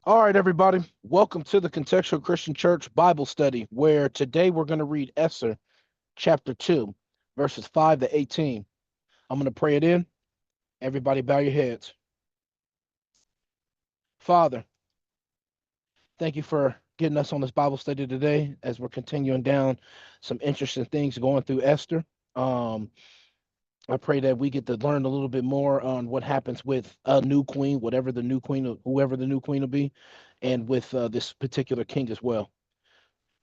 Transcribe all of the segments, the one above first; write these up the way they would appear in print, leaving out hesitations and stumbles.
All right, everybody. Welcome to the Contextual Christian Church Bible Study, where today we're going to read Esther chapter 2, verses 5 to 18. I'm going to pray it in. Everybody, bow your heads. Father, thank you for getting us on this Bible study today as we're continuing down some interesting things going through Esther. Um, I pray that we get to learn a little bit more on what happens with a new queen, whatever the new queen, whoever the new queen will be, and with this particular king as well.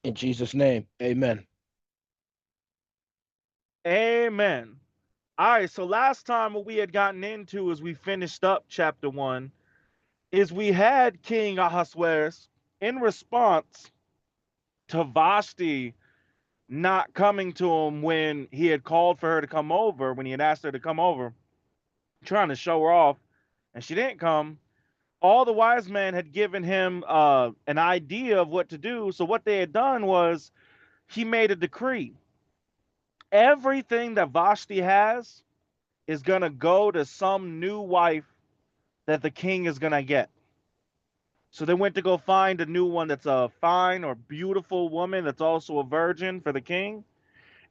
In Jesus' name, amen. Amen. All right, so last time what we had gotten into as we finished up chapter 1 is we had King Ahasuerus in response to Vashti not coming to him when he had called for her to come over, when he had asked her to come over, trying to show her off, and she didn't come. All the wise men had given him an idea of what to do. So what they had done was he made a decree. Everything that Vashti has is going to go to some new wife that the king is going to get. So they went to go find a new one that's a fine or beautiful woman that's also a virgin for the king.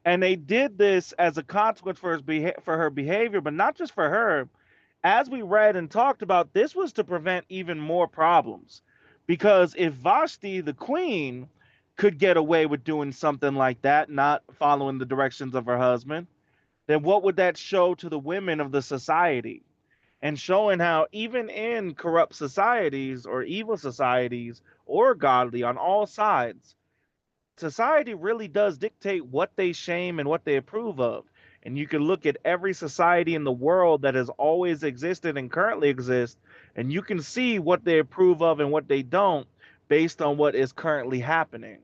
And they did this as a consequence for for her behavior, but not just for her. As we read and talked about, this was to prevent even more problems. Because if Vashti, the queen, could get away with doing something like that, not following the directions of her husband, then what would that show to the women of the society? And showing how even in corrupt societies or evil societies or godly on all sides, society really does dictate what they shame and what they approve of. And you can look at every society in the world that has always existed and currently exists, and you can see what they approve of and what they don't based on what is currently happening.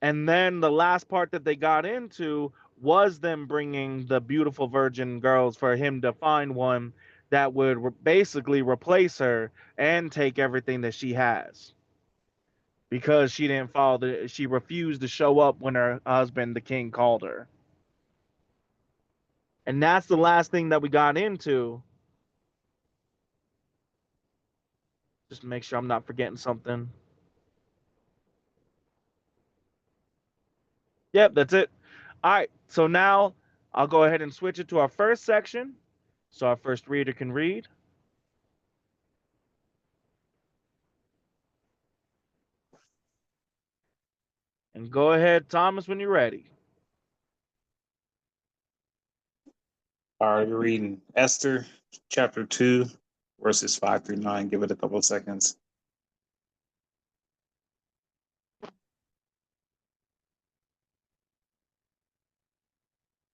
And then the last part that they got into was them bringing the beautiful virgin girls for him to find one that would basically replace her and take everything that she has because she didn't follow she refused to show up when her husband the king called her. And that's the last thing that we got into. Just to make sure I'm not forgetting something. Yep, that's it. All right, so now I'll go ahead and switch it to our first section so our first reader can read. And go ahead, Thomas, when you're ready. All right, you're reading Esther chapter 2, verses 5 through 9. Give it a couple of seconds.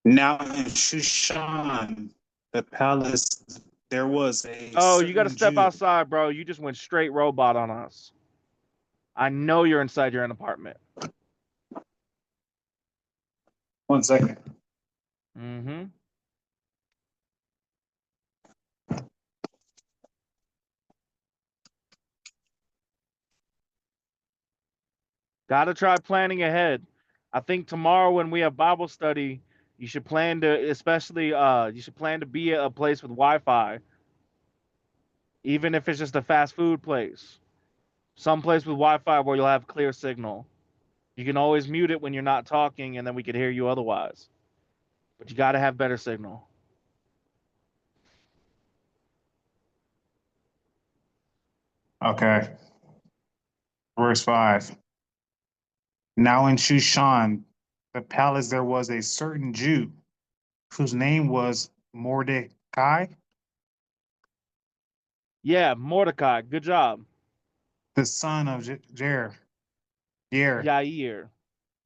Now in Shushan, the palace, there was a Oh, you got to certain step Jew. outside, bro. You just went straight robot on us. I know you're inside your own apartment. One second. Mm-hmm. Got to try planning ahead. I think tomorrow when we have Bible study, you should plan to, especially, you should plan to be at a place with Wi-Fi, even if it's just a fast food place. Some place with Wi-Fi where you'll have clear signal. You can always mute it when you're not talking, and then we could hear you otherwise. But you got to have better signal. Okay. Verse 5. Now in Shushan, the palace, there was a certain Jew whose name was Mordecai, Yeah, Mordecai, good job. the son of Jair, Yair.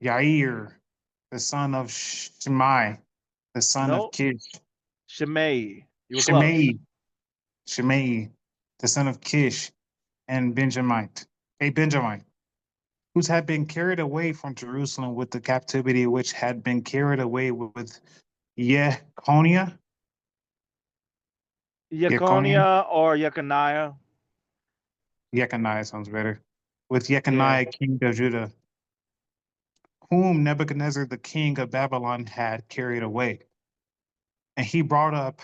Yair, the son of Shimei, the son of No, Kish, Shimei. You were close. Shimei, Shimei, the son of Kish, and Benjamite, whose had been carried away from Jerusalem with the captivity which had been carried away with Yeconia, Yeconia, Yekonia or Yekoniah. Yeconiah sounds better, with Yeah. Yeconiah, king of Judah, whom Nebuchadnezzar, the king of Babylon, had carried away. And he brought up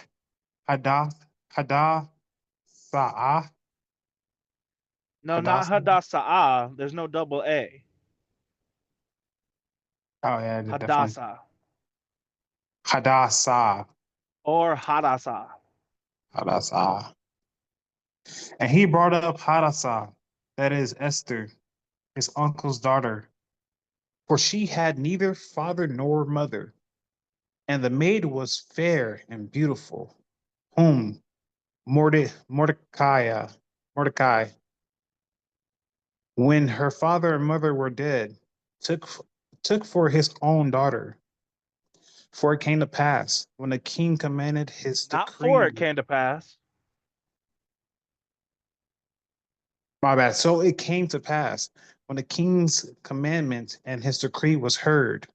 Hadassah, No, not Hadassah. Hadassah. There's no double A. Oh yeah, definitely Hadassah Hadassah. or Hadassah. Hadassah. And he brought up Hadassah, that is Esther, his uncle's daughter, for she had neither father nor mother, and the maid was fair and beautiful, whom Mordecai, when her father and mother were dead, took took for his own daughter. For it came to pass when the king commanded his Not for it decree. came to pass. My bad. So it came to pass when the king's commandment and his decree was heard,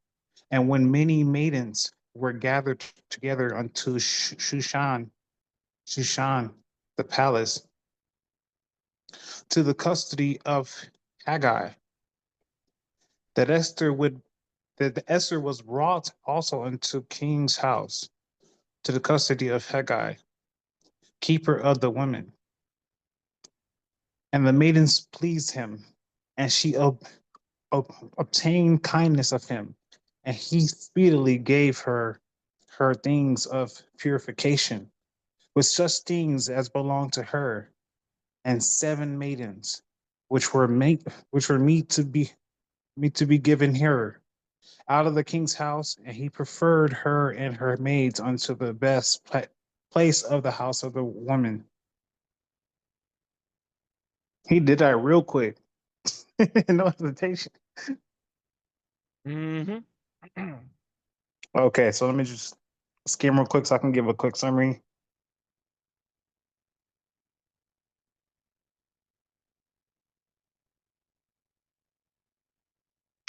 and when many maidens were gathered together unto Shushan, the palace, to the custody of Haggai, that Esther was brought also into king's house, to the custody of Haggai, keeper of the women. And the maidens pleased him, and she obtained kindness of him, and he speedily gave her things of purification, with such things as belonged to her, and 7 maidens, which were meet to be given her out of the king's house, and he preferred her and her maids unto the best place of the house of the woman. He did that real quick. No hesitation. Mm-hmm. Okay, so let me just skim real quick so I can give a quick summary.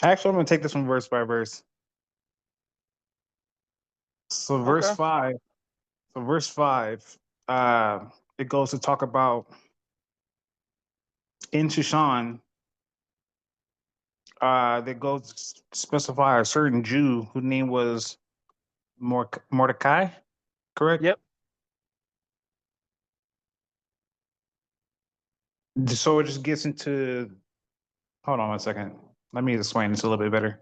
Actually, I'm going to take this one verse by verse. So verse Okay. 5, so verse 5, uh, it goes to talk about in Shushan, they go to specify a certain Jew whose name was Mordecai, correct? Yep. So it just gets into, hold on one second. Let me explain this a little bit better.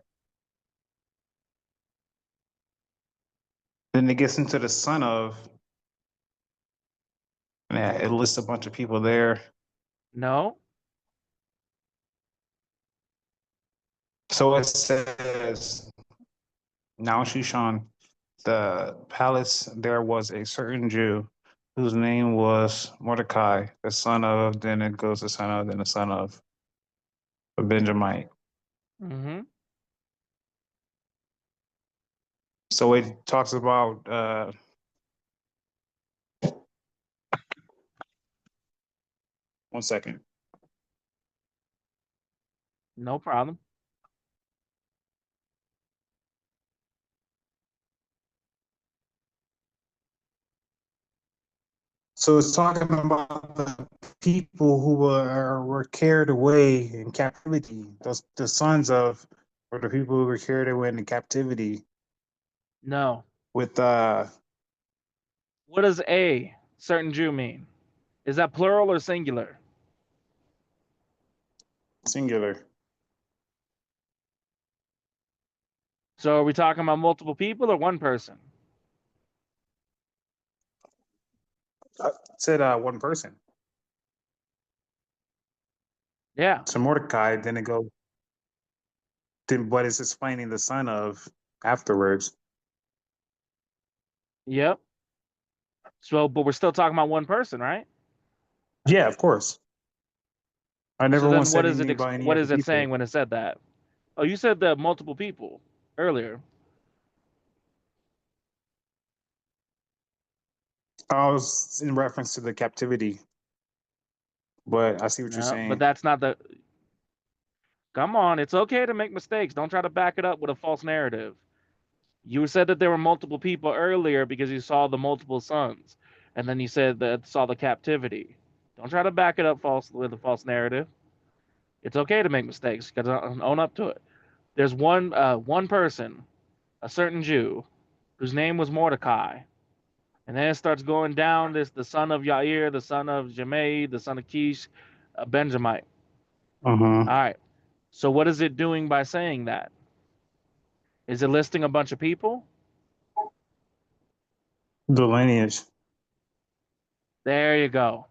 Then it gets into the son of, and it lists a bunch of people there. No. So it says, now Shushan, the palace, there was a certain Jew whose name was Mordecai, the son of, then it goes the son of, then the son of a Benjamite. Mm-hmm. So it talks about, one second. No problem. So it's talking about the people who were carried away in captivity, the sons of, or the people who were carried away in captivity No. with What does a certain Jew mean? Is that plural or singular? singular. So are we talking about multiple people or one person? It said one person. Yeah. So Mordecai, then it goes, then what is explaining the son of afterwards. Yep. So, but we're still talking about one person, right? Yeah, of course. I So never then, once said anything about any what other is it people. saying when it said that? Oh, you said the multiple people earlier. I was in reference to the captivity, but I see what you're No, but saying. that's not the. Come on, it's okay to make mistakes. Don't try to back it up with a false narrative. You said that there were multiple people earlier because you saw the multiple sons, and then you said that saw the captivity. Don't try to back it up false with a false narrative. It's okay to make mistakes. You gotta own up to it. There's one person, a certain Jew, whose name was Mordecai, and then it starts going down. This the son of Yair, the son of Jemai, the son of Kish, Benjamite. Uh-huh. All right. So what is it doing by saying that? Is it listing a bunch of people? The lineage. There you go.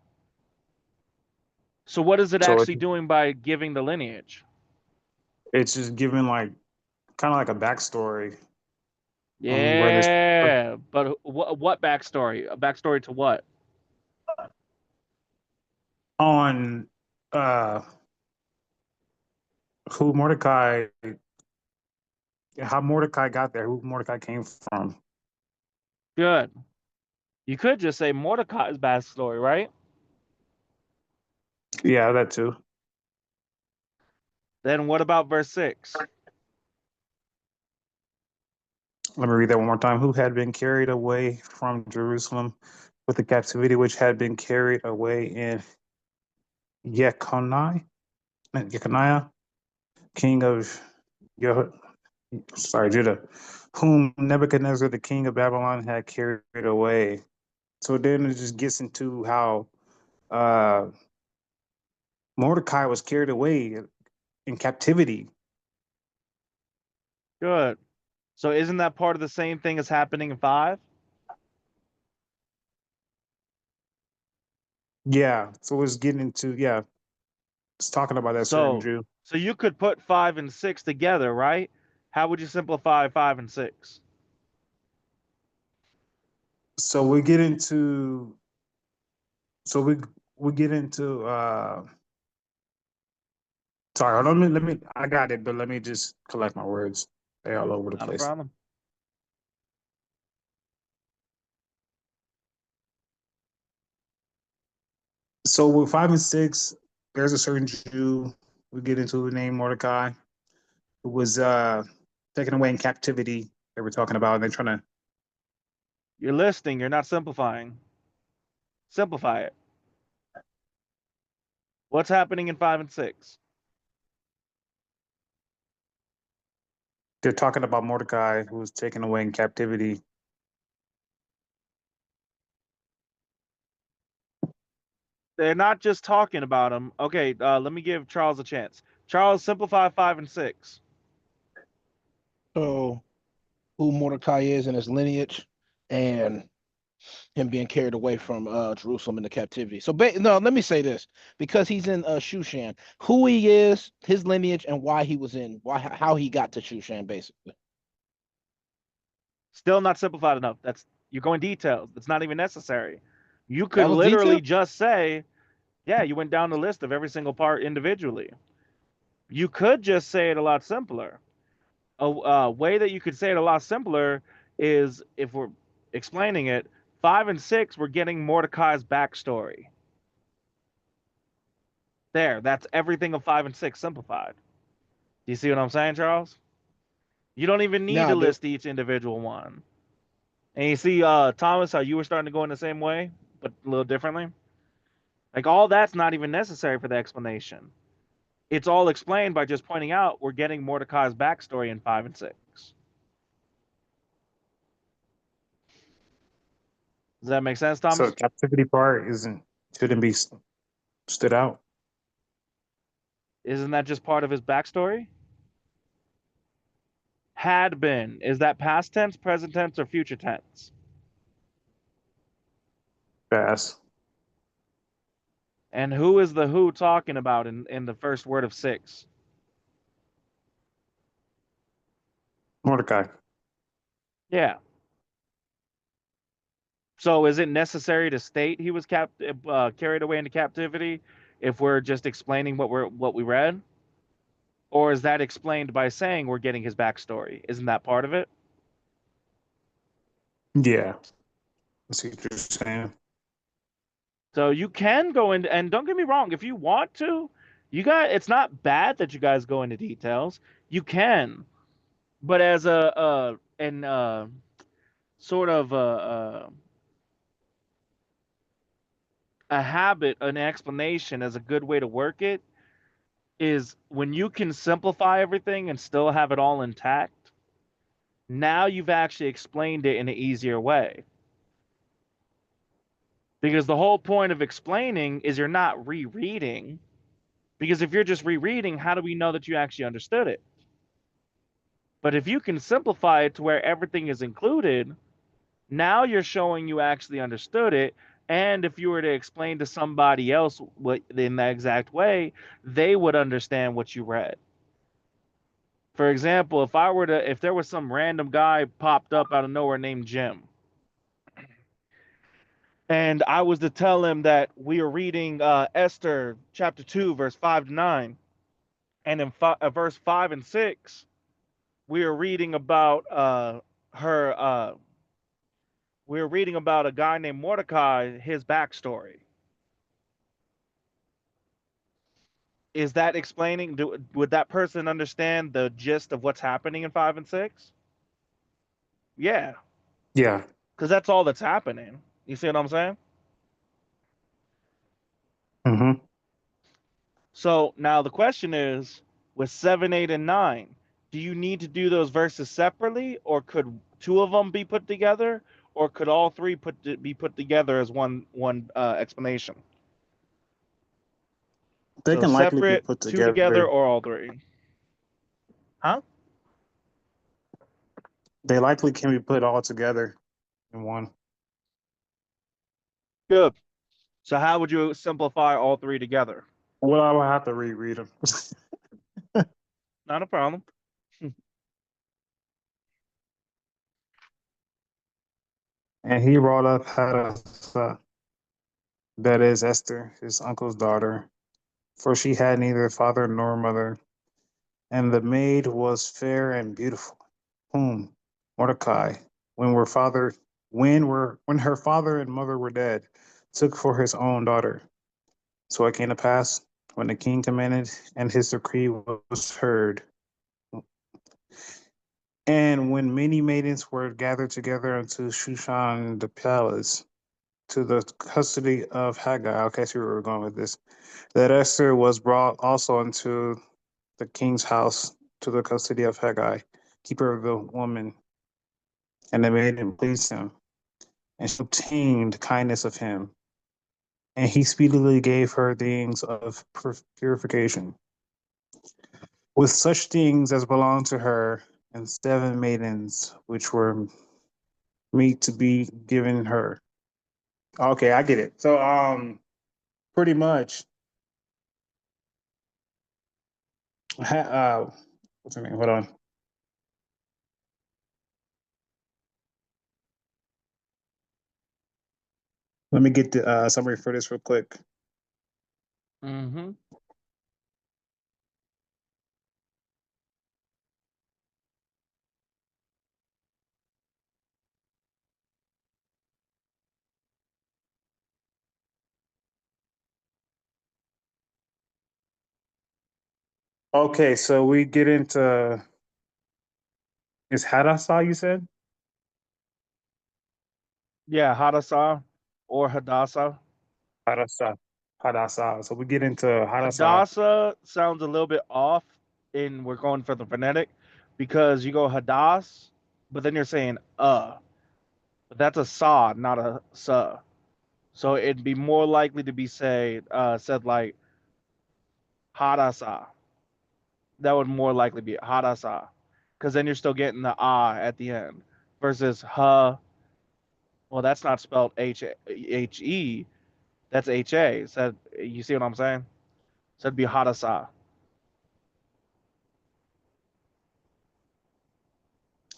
So what is it So actually doing by giving the lineage? it's just giving like kind of like a backstory on where this Yeah, but what backstory? A backstory to what? on uh who Mordecai, how Mordecai got there, who Mordecai came from. Good. You could just say Mordecai's backstory, right? Yeah, that too. Then what about verse 6? Let me read that one more time. Who had been carried away from Jerusalem with the captivity which had been carried away in Jeconiah, king of Yo, Judah, whom Nebuchadnezzar, the king of Babylon, had carried away. So then it just gets into how uh, Mordecai was carried away in captivity. Good. So isn't that part of the same thing as happening in 5? Yeah, so it's getting into it's talking about that certain So Jew. so you could put 5 and 6 together, right? How would you simplify 5 and 6? So we get into so we get into sorry, let me I got it, but let me just collect my words. They're all over the Not a place. problem. So with 5 and 6, there's a certain Jew we get into named Mordecai who was taken away in captivity. They were talking about, and they're trying to You're listing, you're not simplifying. Simplify it. What's happening in 5 and 6? they're talking about Mordecai who was taken away in captivity. They're not just talking about him. Okay, let me give Charles a chance. Charles, simplify 5 and 6. So who Mordecai is and his lineage, and him being carried away from Jerusalem into captivity. So no, let me say this because he's in Shushan, who he is, his lineage, and why he was in, why how he got to Shushan, basically. Still not simplified enough. That's you're going details. That's not even necessary. You could That was detailed. literally just say, yeah, you went down the list of every single part individually. You could just say it a lot simpler. A way that you could say it a lot simpler is if we're explaining it, 5 and 6, we're getting Mordecai's backstory. There, that's everything of 5 and 6 simplified. Do you see what I'm saying, Charles? You don't even need Now to I do. list each individual one. And you see, Thomas, how you were starting to go in the same way, but a little differently? Like, all that's not even necessary for the explanation. It's all explained by just pointing out we're getting Mordecai's backstory in 5 and 6. Does that make sense, So the Thomas? captivity part isn't shouldn't be stood out. Isn't that just part of his backstory? Had been. Is that past tense, present tense, or future tense? Fast. And who is the who talking about in the first word of 6? Mordecai. Yeah. So is it necessary to state he was carried away into captivity if we're just explaining what we read? Or is that explained by saying we're getting his backstory? Isn't that part of it? Yeah. I see what you're saying. So you can go in, and don't get me wrong, if you want to, it's not bad that you guys go into details. You can, but as a sort of a habit, an explanation as a good way to work it is when you can simplify everything and still have it all intact. Now you've actually explained it in an easier way. Because the whole point of explaining is you're not rereading, Because if you're just rereading, how do we know that you actually understood it? But if you can simplify it to where everything is included, now you're showing you actually understood it. And if you were to explain to somebody else what in that exact way, they would understand what you read. For example, if there was some random guy popped up out of nowhere named Jim, and I was to tell him that we are reading Esther chapter 2, verse 5 to 9, and in verse 5 and 6, we are reading about her. We're reading about a guy named Mordecai, his backstory. Is that explaining? Would that person understand the gist of what's happening in 5 and 6? Yeah, Yeah. because that's all that's happening. You see what I'm saying? Hmm. So now the question is, with 7, 8, and 9, do you need to do those verses separately, or could two of them be put together, or could all three be put together as one explanation? They So can likely be separate, put two together, together. or all three? Huh? They likely can be put all together in one. Good. So how would you simplify all three together? Well, I will have to reread them. Not a problem. And he brought up Hadassah, that is Esther, his uncle's daughter, for she had neither father nor mother, and the maid was fair and beautiful, whom Mordecai, when her father when her father and mother were dead, took for his own daughter. So it came to pass when the king commanded and his decree was heard, and when many maidens were gathered together unto Shushan the palace, to the custody of Haggai. Okay, see where we're going with this. That Esther was brought also into the king's house to the custody of Haggai, keeper of the woman, and the maiden pleased him, and she obtained kindness of him, and he speedily gave her things of purification, with such things as belonged to her, and 7 maidens which were meet to be given her. Okay, I get it. So, pretty much, what's her name? Hold on. Let me get the summary for this real quick. Mm-hmm. Okay, so we get into is Hadassah, you said? Yeah, Hadassah or Hadassah. Hadassah. Hadassah. So we get into Hadassah. Hadassah sounds a little bit off, and we're going for the phonetic because you go Hadass, but then you're saying but that's a sa, not a sa. So it'd be more likely to be said like Hadassah. That would more likely be Hadassah, because then you're still getting the ah at the end versus ha. Well, that's not spelled H E. That's H-A. So you see what I'm saying? So it'd be Hadassah.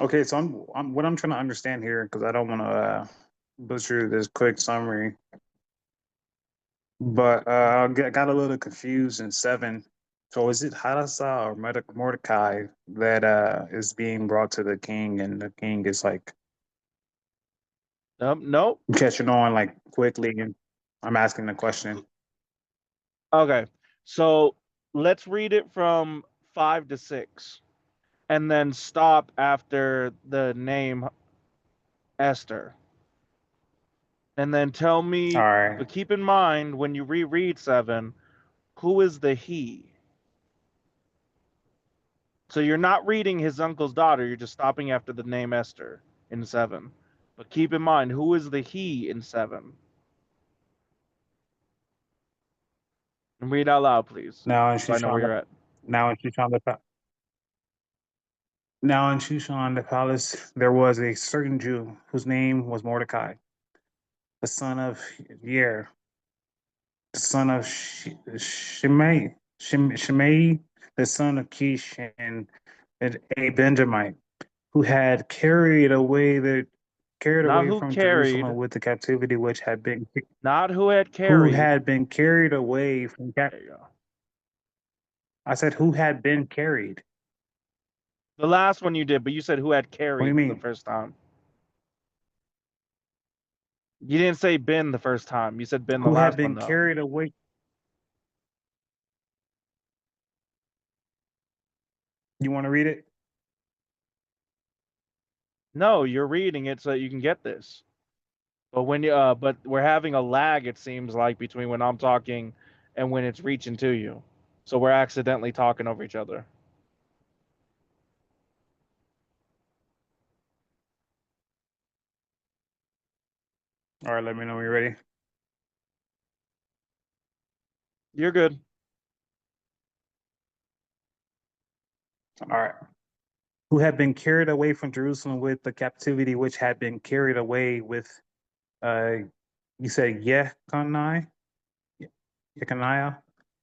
Okay, so I'm what I'm trying to understand here because I don't want to butcher this quick summary, but got a little confused in 7. So is it Hadassah or Mordecai that is being brought to the king, and the king is like Nope. catching on like quickly? And I'm asking the question. Okay. So let's read it from 5 to 6 and then stop after the name Esther. And then tell All me, right. but keep in mind when you reread 7, who is the he? So you're not reading his uncle's daughter, you're just stopping after the name Esther in 7. But keep in mind, who is the he in 7? And read out loud, please, Now in so I know where Shushan, you're at. now in Shushan the now in Shushan the palace, there was a certain Jew whose name was Mordecai, the son of Yer, the son of Shimei, the son of Kish, and a Benjamite, who had carried Not away who from Jerusalem carried, with the captivity which had been not who had who carried. had been carried away from There you go. I said who had been carried. The last one you did, but you said who had What do you carried the mean? first time. You didn't say been the first time. You said been the Who had last one been though. carried away? You want to read it? No, you're reading it so that you can get this. But when you but we're having a lag, it seems like, between when I'm talking and when it's reaching to you. So we're accidentally talking over each other. All right, let me know when you're ready. You're good. All right. Who had been carried away from Jerusalem with the captivity which had been carried away with uh you said Jeconiah,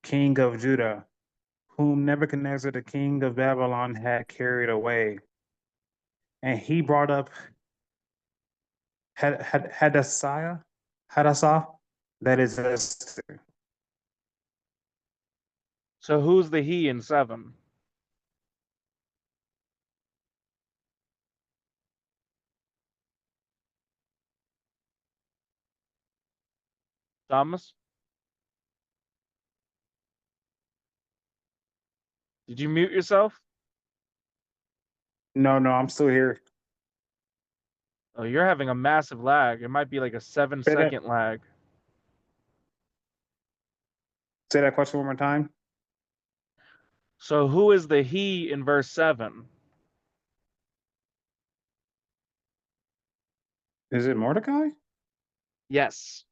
king of Judah, whom Nebuchadnezzar, the king of Babylon, had carried away. And he brought up Hadassah, that is Esther. So who's the he in 7? Thomas? Did you mute yourself? No, no, I'm still here. Oh, you're having a massive lag. It might be like a 7 Say that second lag. say that question one more time. So who is the he in verse 7? Is it Mordecai? Yes.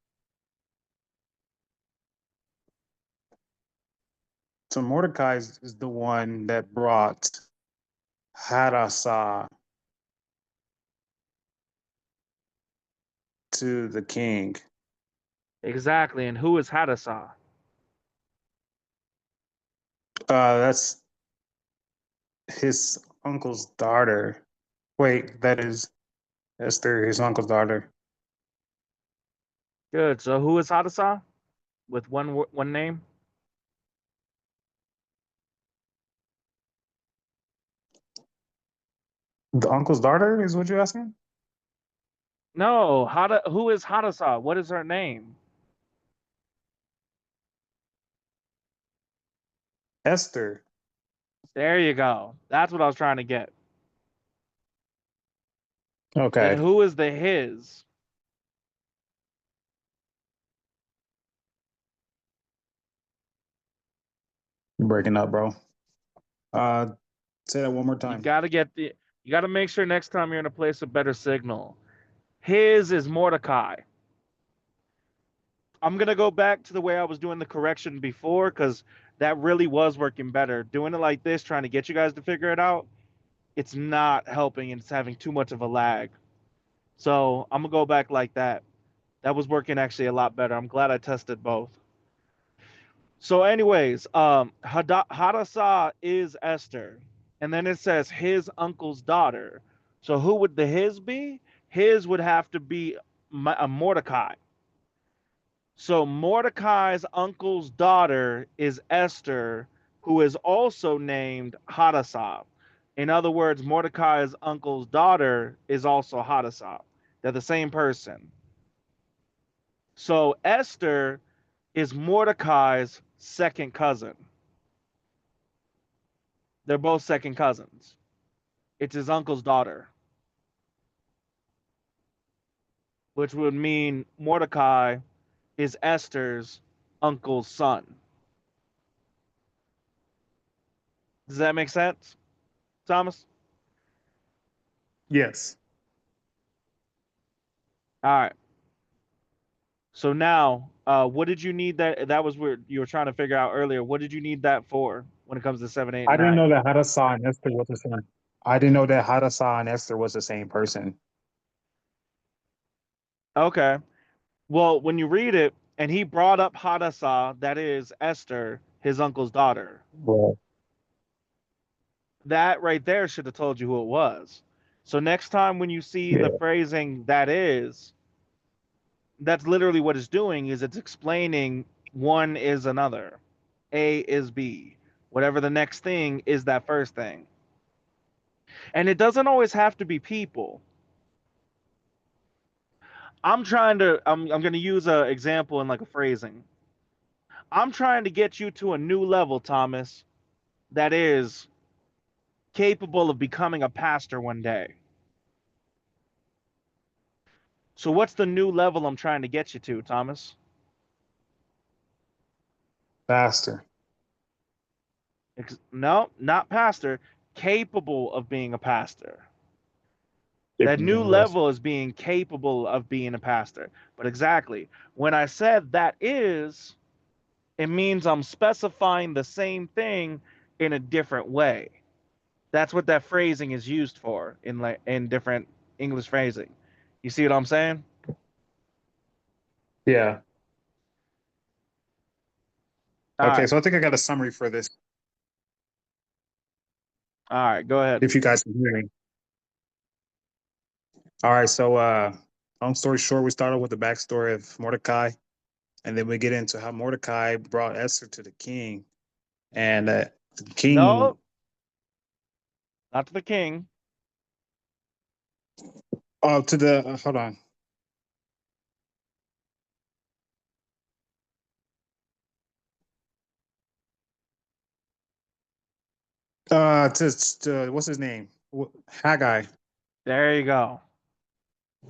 So Mordecai is the one that brought Hadassah to the king. Exactly. And who is Hadassah? That's his uncle's daughter. Wait, that is Esther, his uncle's daughter. Good. So who is Hadassah? With one name? The uncle's daughter is what you're asking? No. Who is Hadassah? What is her name? Esther. There you go. That's what I was trying to get. Then Okay. who is the his? You're breaking up, bro. Uh, say that one more You time. gotta get the you gotta make sure next time you're in a place with better signal. His is Mordecai. I'm gonna go back to the way I was doing the correction before, because that really was working better. Doing it like this, trying to get you guys to figure it out, it's not helping and it's having too much of a lag. So I'm gonna go back like that. That was working actually a lot better. I'm glad I tested both. So, anyways, Hadassah is Esther, and then it says his uncle's daughter. So, who would the his be? His would have to be Mordecai. So, Mordecai's uncle's daughter is Esther, who is also named Hadassah. In other words, Mordecai's uncle's daughter is also Hadassah. They're the same person. So, Esther is Mordecai's second cousin. They're both second cousins. It's his uncle's daughter, which would mean Mordecai is Esther's uncle's son. Does that make sense, Thomas? Yes. All right. So now, what did you need that? That was what you were trying to figure out earlier. What did you need that for when it comes to 7, 8, and I didn't 9? know that Hadassah and Esther was the same. I didn't know that Hadassah and Esther was the same person. Okay. Well, when you read it, and he brought up Hadassah, that is Esther, his uncle's daughter. Well, That right there should have told you who it was. So next time when you see the yeah, phrasing that is, that's literally what it's doing is it's explaining one is another. A is B. Whatever the next thing is that first thing. And it doesn't always have to be people. I'm going to use an example in like a phrasing. I'm trying to get you to a new level, Thomas, that is capable of becoming a pastor one day. So what's the new level I'm trying to get you to, Thomas? faster. No, not pastor, capable of being a pastor. That new Yes. level is being capable of being a pastor. But exactly, when I said that is, it means I'm specifying the same thing in a different way. That's what that phrasing is used for in different English phrasing. You see what I'm saying? Yeah. All Okay, right. so I think I got a summary for this. All right, go ahead. If you guys can hear me. All right, so long story short, we started with the backstory of Mordecai, and then we get into how Mordecai brought Esther to the king, and the king, No, not to the king. oh, to the hold on, to what's his name? Haggai There you go.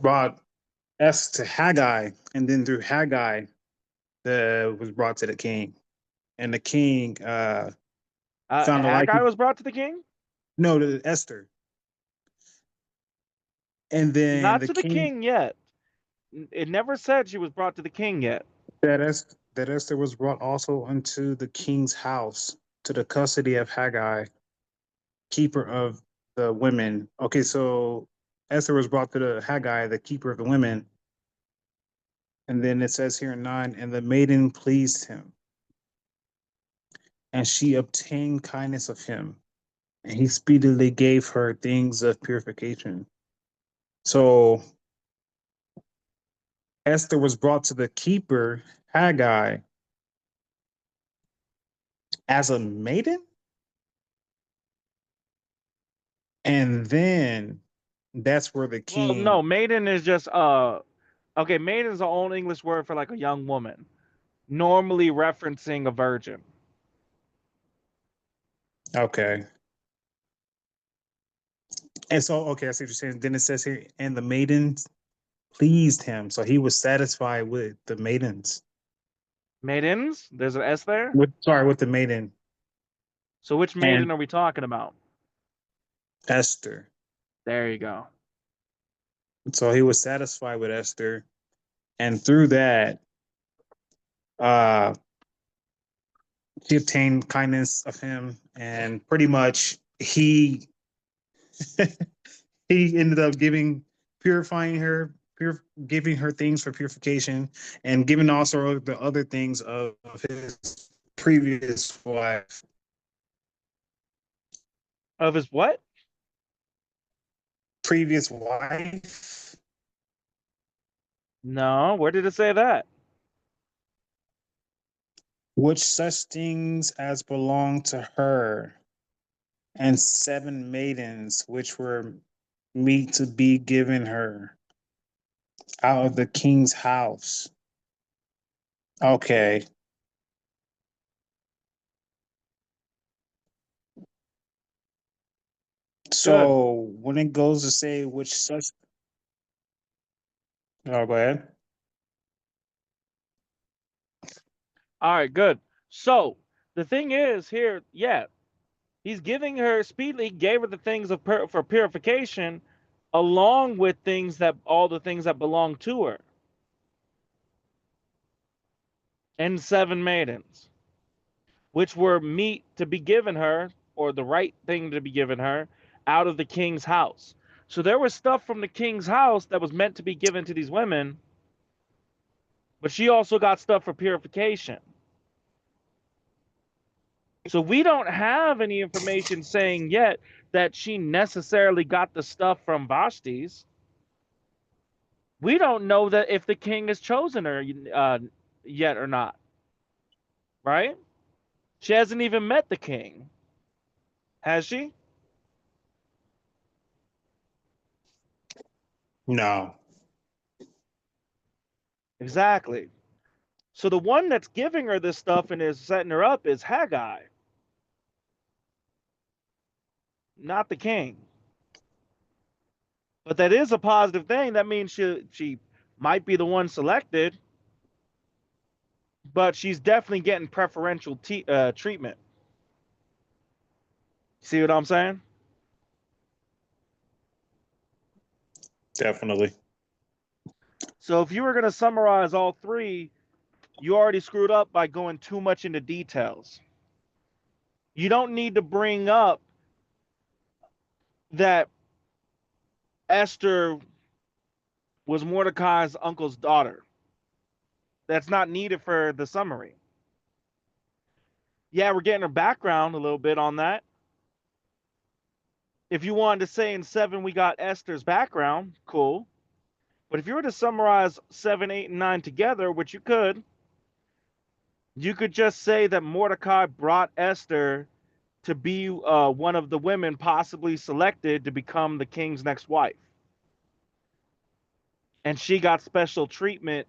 brought Esther to Haggai, and then through Haggai, the was brought to the king, and the king sounded like Haggai was brought to the king? no to Esther, and then Not the to the king king yet. It never said she was brought to the king yet. that Esther was brought also unto the king's house to the custody of Haggai, keeper of the women. Okay, so Esther was brought to the Haggai, the keeper of the women, and then it says here in 9, and the maiden pleased him, and she obtained kindness of him, and he speedily gave her things of purification. So Esther was brought to the keeper Haggai as a maiden, and then that's where the Well, no, king. maiden is just okay, maiden is the own English word for like a young woman, normally referencing a virgin. Okay, and so okay, I see what you're saying. Then it says here, and the maidens pleased him, so he was satisfied with the maidens. Maidens? There's an S there? With sorry, with the maiden So which and maiden are we talking about? Esther. There you go. So he was satisfied with Esther, and through that, uh, she obtained kindness of him, and pretty much he ended up purifying her, giving her things for purification, and giving also the other things of his previous wife. Of his what? Previous wife, No, where did it say that? which such things as belonged to her, and 7 maidens which were meet to be given her out of the king's house. Okay. Good. So when it goes to say which such, oh, go ahead. All right, good. So the thing is here, yeah, he's giving her speedily gave her the things of for purification, along with things that all the things that belong to her. and 7 maidens, which were meat to be given her, or the right thing to be given her, out of the king's house. So there was stuff from the king's house that was meant to be given to these women, but she also got stuff for purification. So we don't have any information saying yet that she necessarily got the stuff from Vashti's. We don't know that if the king has chosen her yet or not, right? She hasn't even met the king, has she? No. Exactly. So the one that's giving her this stuff and is setting her up is Haggai, not the king. But that is a positive thing. That means she might be the one selected, but she's definitely getting preferential treatment. See what I'm saying? Definitely. So if you were going to summarize all three, you already screwed up by going too much into details. You don't need to bring up that Esther was Mordecai's uncle's daughter. That's not needed for the summary. Yeah, we're getting her background a little bit on that. If you wanted to say in 7 we got Esther's background, cool. But if you were to summarize 7, 8, and 9 together, which you could just say that Mordecai brought Esther to be one of the women possibly selected to become the king's next wife. And she got special treatment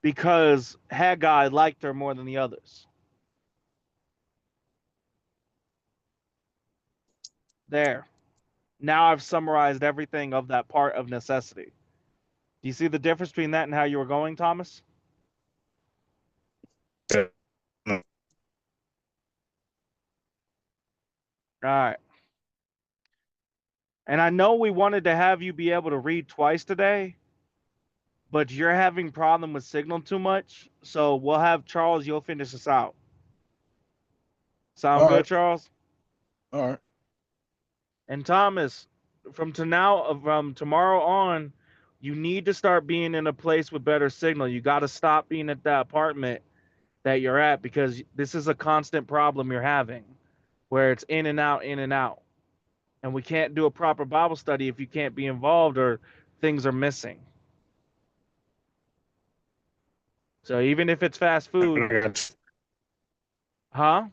because Haggai liked her more than the others. There. Now I've summarized everything of that part of necessity. Do you see the difference between that and how you were going, Thomas? All right. And I know we wanted to have you be able to read twice today, but you're having problem with signal too much. So we'll have Charles, you'll finish this out. Sound All good, right. Charles? All right. And Thomas, from tomorrow on, you need to start being in a place with better signal. You got to stop being at that apartment that you're at because this is a constant problem you're having where it's in and out, in and out. And we can't do a proper Bible study if you can't be involved or things are missing. So even if it's fast food, huh?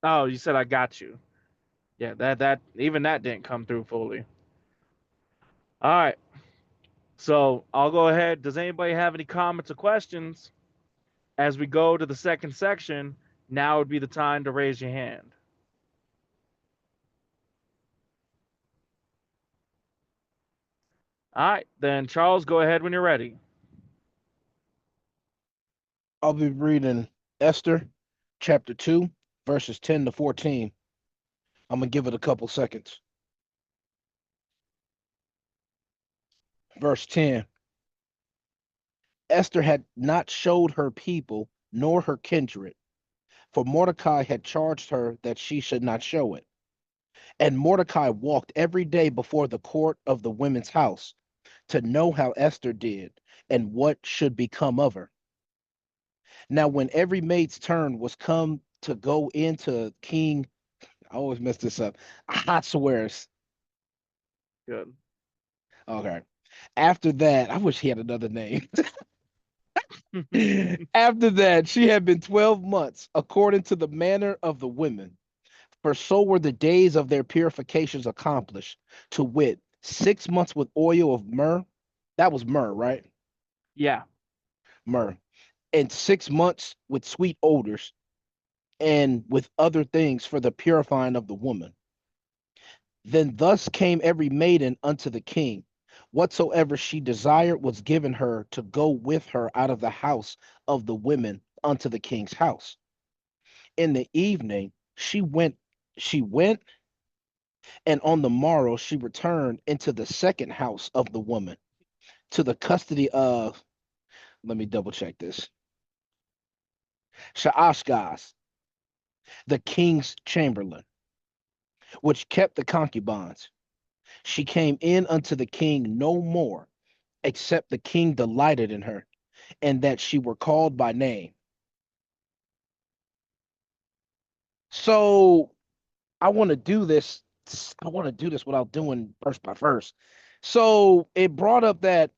Oh, you said I got you. Yeah, that even that didn't come through fully. All right. So I'll go ahead. Does anybody have any comments or questions as we go to the second section? Now would be the time to raise your hand. All right, then Charles, go ahead when you're ready. I'll be reading Esther chapter 2, verses 10 to 14. I'm going to give it a couple seconds. Verse 10. Esther had not showed her people nor her kindred, for Mordecai had charged her that she should not show it. And Mordecai walked every day before the court of the women's house to know how Esther did and what should become of her. Now, when every maid's turn was come to go into King, I always mess this up, Ahasuerus. Good. Okay. After that, I wish he had another name. After that, she had been 12 months, according to the manner of the women. For so were the days of their purifications accomplished, to wit, 6 months with oil of myrrh. That was myrrh, right? Yeah. Myrrh. And 6 months with sweet odors, and with other things for the purifying of the woman. Then thus came every maiden unto the king. Whatsoever she desired was given her to go with her out of the house of the women unto the king's house. In the evening she went And on the morrow she returned into the second house of the woman, to the custody of, let me double check this, Shaashgaz, the king's chamberlain, which kept the concubines. She came in unto the king no more, except the king delighted in her, and that she were called by name. So I want to do this. I want to do this without doing verse by verse. So it brought up that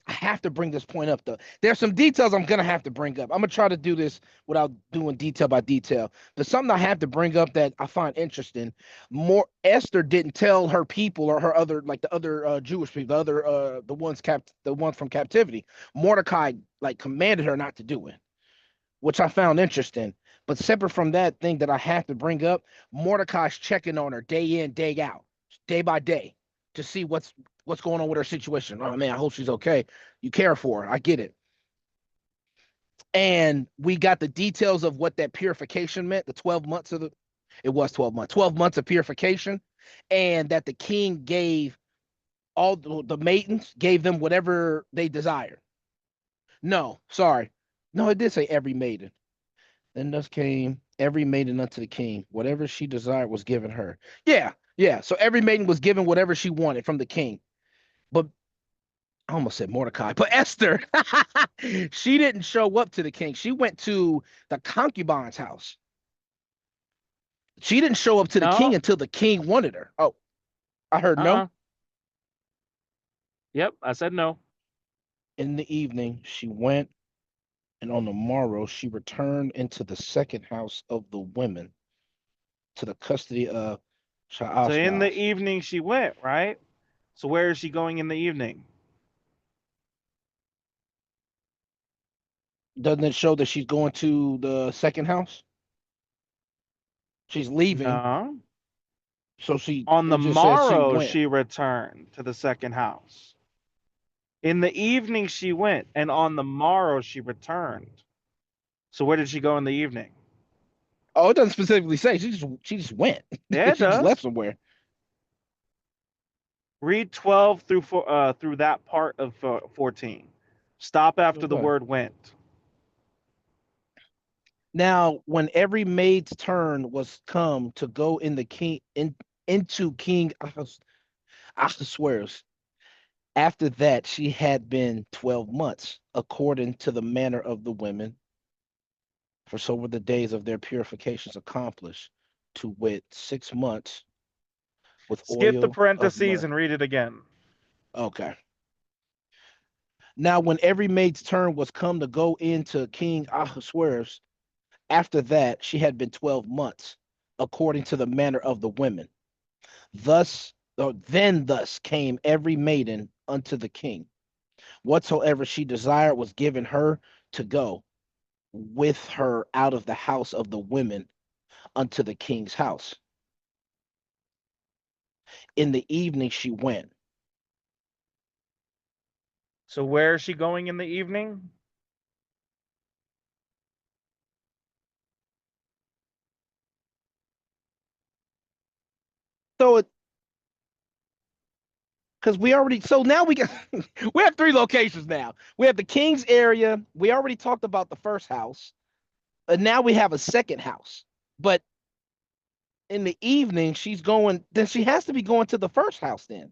I have to bring this point up though. There's some details I'm gonna have to bring up. I'm gonna try to do this without doing detail by detail. But something I have to bring up that I find interesting. More Esther didn't tell her people or her other like the other Jewish people, the other the ones from captivity. Mordecai like commanded her not to do it, which I found interesting. But separate from that thing that I have to bring up, Mordecai's checking on her day in, day out, day by day, to see what's going on with her situation. Oh man, I hope she's okay. You care for her. I get it. And we got the details of what that purification meant, the 12 months of the it was 12 months, 12 months of purification, and that the king gave all the maidens, gave them whatever they desired. No, sorry. No, it did say every maiden. Then thus came every maiden unto the king. Whatever she desired was given her. Yeah, yeah. So every maiden was given whatever she wanted from the king. But I almost said Mordecai, but Esther, she didn't show up to the king. She went to the concubine's house. She didn't show up to the king No. until the king wanted her. Oh, I heard no. Uh-uh. Yep, I said no. In the evening, she went, and on the morrow, she returned into the second house of the women, to the custody of So in the Shaashgaz. evening she went, right? So where is she going in the evening? Doesn't it show that she's going to the second house? She's leaving, No. so she On the it just says she morrow went. she returned to the second house. In the evening she went, and on the morrow she returned. So where did she go in the evening? Oh, it doesn't specifically say. She just went. Yeah, it She just left does. somewhere. Read 12 through that part of 14. Stop after the Okay. word went. Now, when every maid's turn was come to go in the king into King Ahasuerus, after that she had been 12 months, according to the manner of the women, for so were the days of their purifications accomplished, to wit 6 months with Skip the oil of parentheses myrrh. and read it again. Okay. Now, when every maid's turn was come to go into King Ahasuerus, after that she had been 12 months, according to the manner of the women. Thus, or then thus came every maiden unto the king. Whatsoever she desired was given her to go with her out of the house of the women unto the king's house. In the evening she went. So where is she going in the evening? So it because we already so now we got we have three locations now. We have the king's area. We already talked about the first house. And now we have a second house. But in the evening, she's going, then she has to be going to the first house then.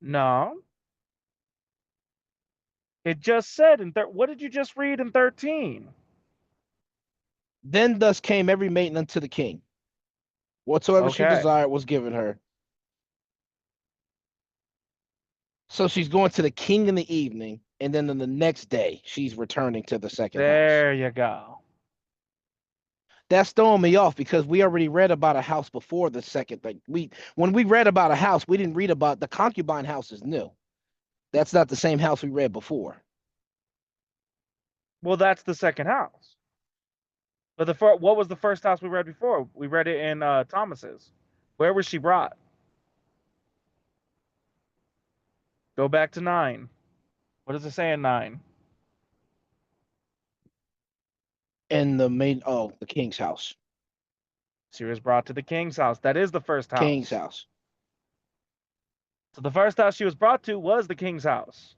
No. It just said what did you just read in 13? Then thus came every maiden unto the king. Whatsoever she Okay. desired was given her. So she's going to the king in the evening, and then on the next day, she's returning to the second house. There you go. That's throwing me off because we already read about a house before the second. Like when we read about a house, we didn't read about the concubine house is new. That's not the same house we read before. Well, that's the second house. But what was the first house we read before? We read it in Thomas's. Where was she brought? Go back to 9. What does it say in 9? And the main, oh, the king's house. She was brought to the king's house. That is the first King's house. house. So the first house she was brought to was the king's house.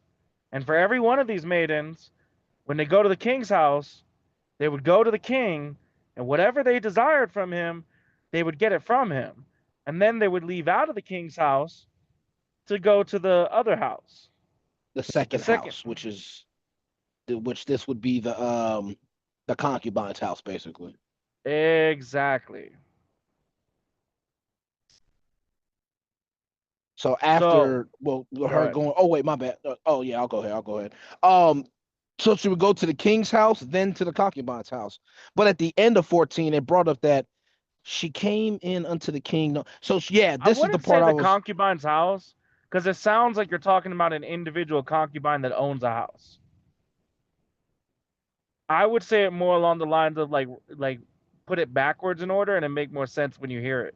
And for every one of these maidens, when they go to the king's house, they would go to the king, and whatever they desired from him, they would get it from him. And then they would leave out of the king's house to go to the other house, The the second second. house, which this would be the concubine's house, basically. Exactly. So So, after, well, go her ahead. going, oh wait, my bad. Oh yeah, I'll go ahead. I'll go ahead. So she would go to the king's house, then to the concubine's house. But at the end of 14, it brought up that she came in unto the king. No, so yeah, I this is the wouldn't say part I the was. concubine's house because it sounds like you're talking about an individual concubine that owns a house. I would say it more along the lines of like put it backwards in order and it make more sense when you hear it.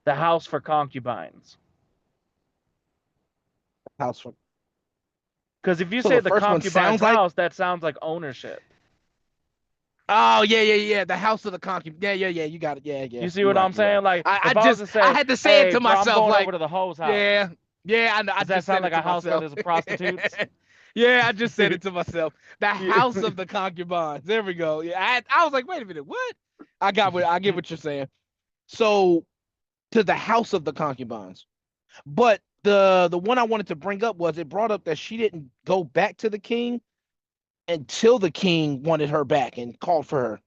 The house for concubines. House from. Because if you So say the the first one concubine's sounds like. house, that sounds like ownership. Oh yeah. The house of the concubine. Yeah. You got it. Yeah. You see You're what right. I'm You're right. saying? Like I if I was just to I say, had to say it "Hey, to bro, I'm myself going over like, to the hoe's house," yeah, I know. I does that just sound said like it to a house where myself. there's prostitutes? Yeah, I just said it to myself. The Yeah. house of the concubines. There we go. Yeah, I was like, wait a minute, what? I get what you're saying. So to the house of the concubines. But the one I wanted to bring up was it brought up that she didn't go back to the king until the king wanted her back and called for her.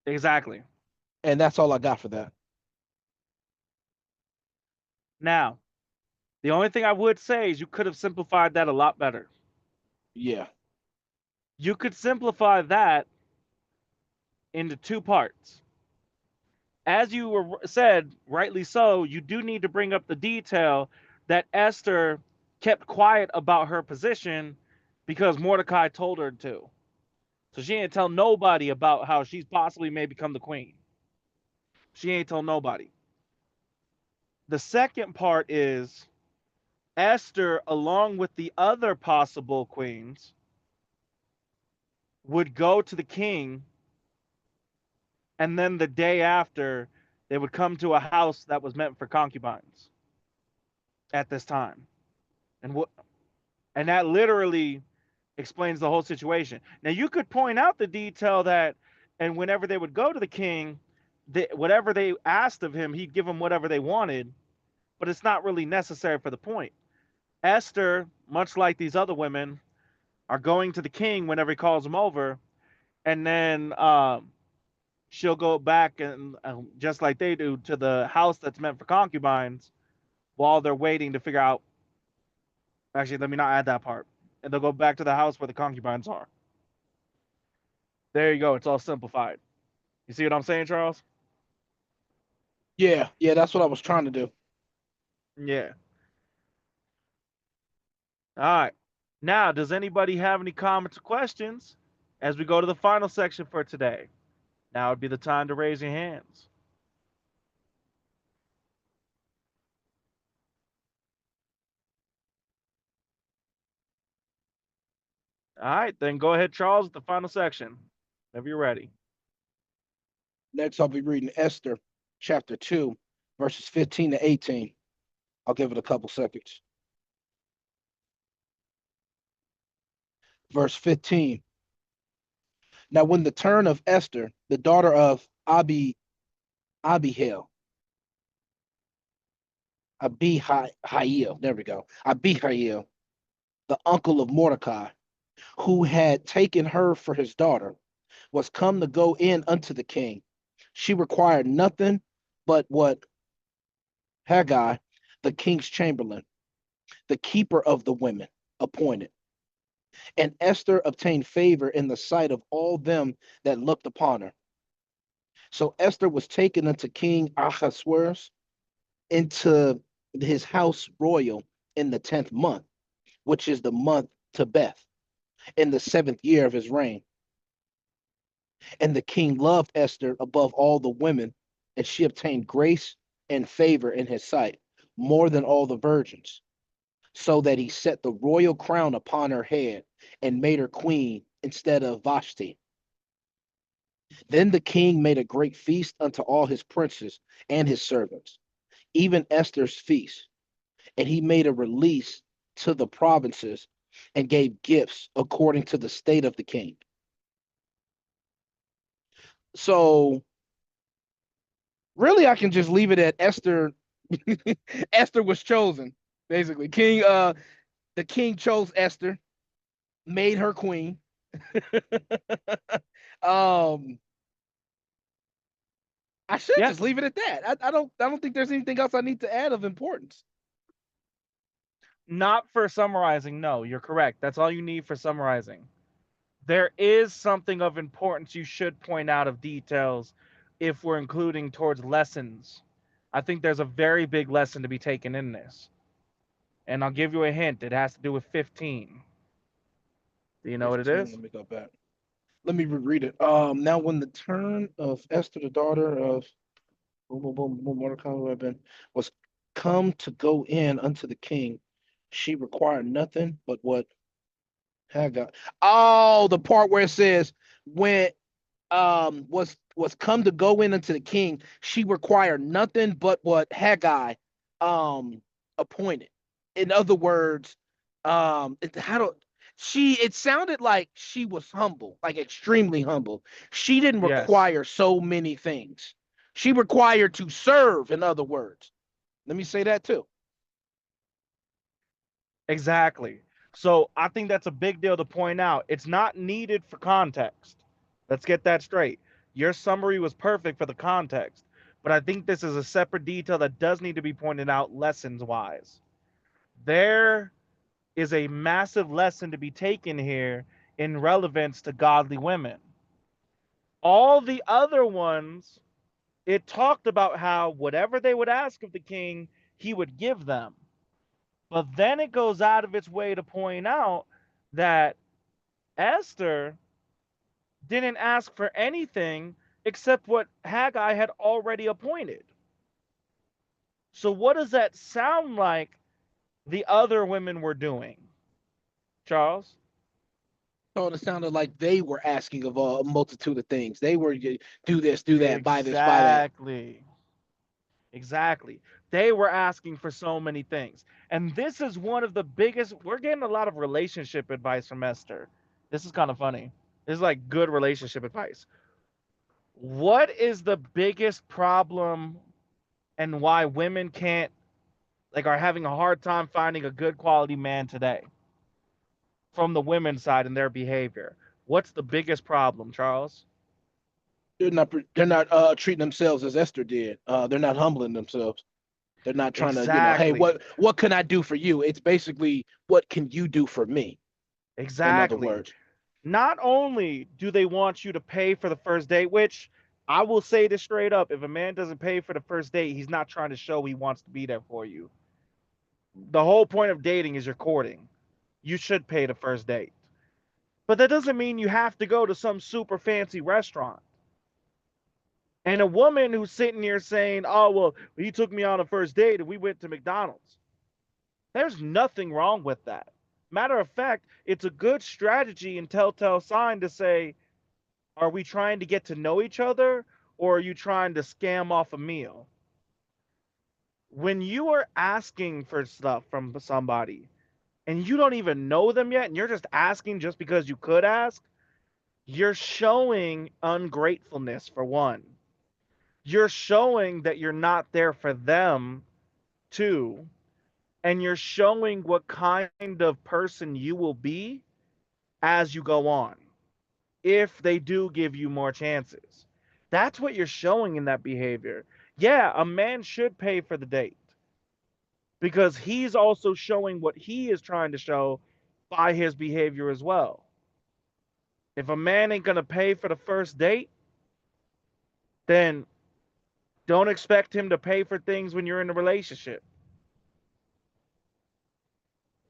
Exactly. And that's all I got for that. Now, the only thing I would say is you could have simplified that a lot better. Yeah. You could simplify that into two parts. As you said, rightly so, you do need to bring up the detail that Esther kept quiet about her position because Mordecai told her to. So she ain't tell nobody about how she's possibly may become the queen. She ain't tell nobody. The second part is Esther, along with the other possible queens, would go to the king, and then the day after, they would come to a house that was meant for concubines at this time. And what and that literally explains the whole situation. Now you could point out the detail that, and whenever they would go to the king, whatever they asked of him, he'd give them whatever they wanted, but it's not really necessary for the point. Esther, much like these other women, are going to the king whenever he calls them over, and then she'll go back and just like they do to the house that's meant for concubines while they're waiting to figure out. Actually, let me not add that part. And they'll go back to the house where the concubines are. There you go. It's all simplified. You see what I'm saying, Charles? Yeah, that's what I was trying to do. Yeah. All right. Now, does anybody have any comments or questions as we go to the final section for today? Now would be the time to raise your hands. All right, then go ahead, Charles, with the final section. Whenever you're ready. Next, I'll be reading Esther chapter 2, verses 15 to 18. I'll give it a couple seconds. Verse 15. Now, when the turn of Esther, the daughter of Abihail, Abihail, there we go, Abihail, the uncle of Mordecai, who had taken her for his daughter, was come to go in unto the king. She required nothing but what Haggai, the king's chamberlain, the keeper of the women, appointed. And Esther obtained favor in the sight of all them that looked upon her. So Esther was taken unto King Ahasuerus into his house royal in the 10th month, which is the month Tebeth, in the 7th year of his reign. And the king loved Esther above all the women, and she obtained grace and favor in his sight more than all the virgins, so that he set the royal crown upon her head and made her queen instead of Vashti. Then the king made a great feast unto all his princes and his servants, even Esther's feast. And he made a release to the provinces and gave gifts according to the state of the king. So really, I can just leave it at Esther. Esther was chosen, basically. The king chose Esther, made her queen. um, I should Yeah, just leave it at that. I don't think there's anything else I need to add of importance. not for summarizing. No, you're correct. That's all you need for summarizing. There is something of importance you should point out of details if we're including towards lessons. I think there's a very big lesson to be taken in this. And I'll give you a hint. It has to do with 15. Do you know what it 15. is? Let me go back. Let me reread it. Now when the turn of Esther, the daughter of boom, boom, boom, boom, Mordecai, who had been was come to go in unto the king, she required nothing but what Haggai. Oh, the part where it says when was come to go in unto the king, she required nothing but what Haggai um appointed. In other words, how do she it sounded like she was humble, like extremely humble. She didn't Yes, require so many things. She required to serve, in other words. Let me say that too. exactly. So I think that's a big deal to point out. It's not needed for context. Let's get that straight. Your summary was perfect for the context, but I think this is a separate detail that does need to be pointed out lessons wise. There is a massive lesson to be taken here in relevance to godly women. All the other ones, it talked about how whatever they would ask of the king, he would give them. But then it goes out of its way to point out that Esther didn't ask for anything except what Haggai had already appointed. So, what does that sound like the other women were doing, Charles? So it sounded like they were asking of a multitude of things. They were do this, do that, buy this, buy that. Exactly. Exactly. They were asking for so many things. And this is one of the biggest, we're getting a lot of relationship advice from Esther. This is kind of funny. This is like good relationship advice. What is the biggest problem and why women can't, like, are having a hard time finding a good quality man today from the women's side and their behavior? What's the biggest problem, Charles? They're not treating themselves as Esther did. They're not humbling themselves. They're not trying to, hey, Exactly. what can I do for you? It's basically what can you do for me? In other Exactly. words, Not only do they want you to pay for the first date, which I will say this straight up, if a man doesn't pay for the first date, he's not trying to show he wants to be there for you. The whole point of dating is you're courting. You should pay the first date. But that doesn't mean you have to go to some super fancy restaurant. And a woman who's sitting here saying, "Oh, well, he took me on a first date and we went to McDonald's." There's nothing wrong with that. Matter of fact, it's a good strategy and telltale sign to say, are we trying to get to know each other or are you trying to scam off a meal? When you are asking for stuff from somebody and you don't even know them yet and you're just asking just because you could ask, you're showing ungratefulness for one. You're showing that you're not there for them too. And you're showing what kind of person you will be as you go on if they do give you more chances. That's what you're showing in that behavior. Yeah, a man should pay for the date because he's also showing what he is trying to show by his behavior as well. If a man ain't going to pay for the first date, then don't expect him to pay for things when you're in a relationship.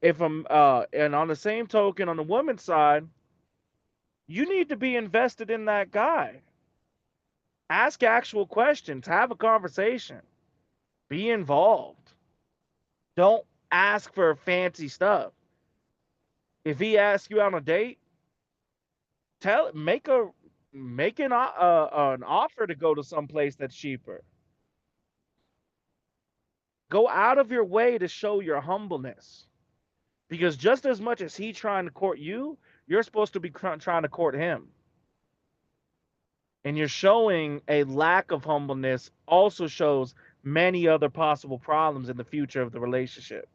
If I'm and on the same token on the woman's side, you need to be invested in that guy. Ask actual questions, have a conversation, be involved. Don't ask for fancy stuff. If he asks you on a date, tell make a Make an offer to go to some place that's cheaper. Go out of your way to show your humbleness. Because just as much as he trying to court you, you're supposed to be trying to court him. And you're showing a lack of humbleness also shows many other possible problems in the future of the relationship,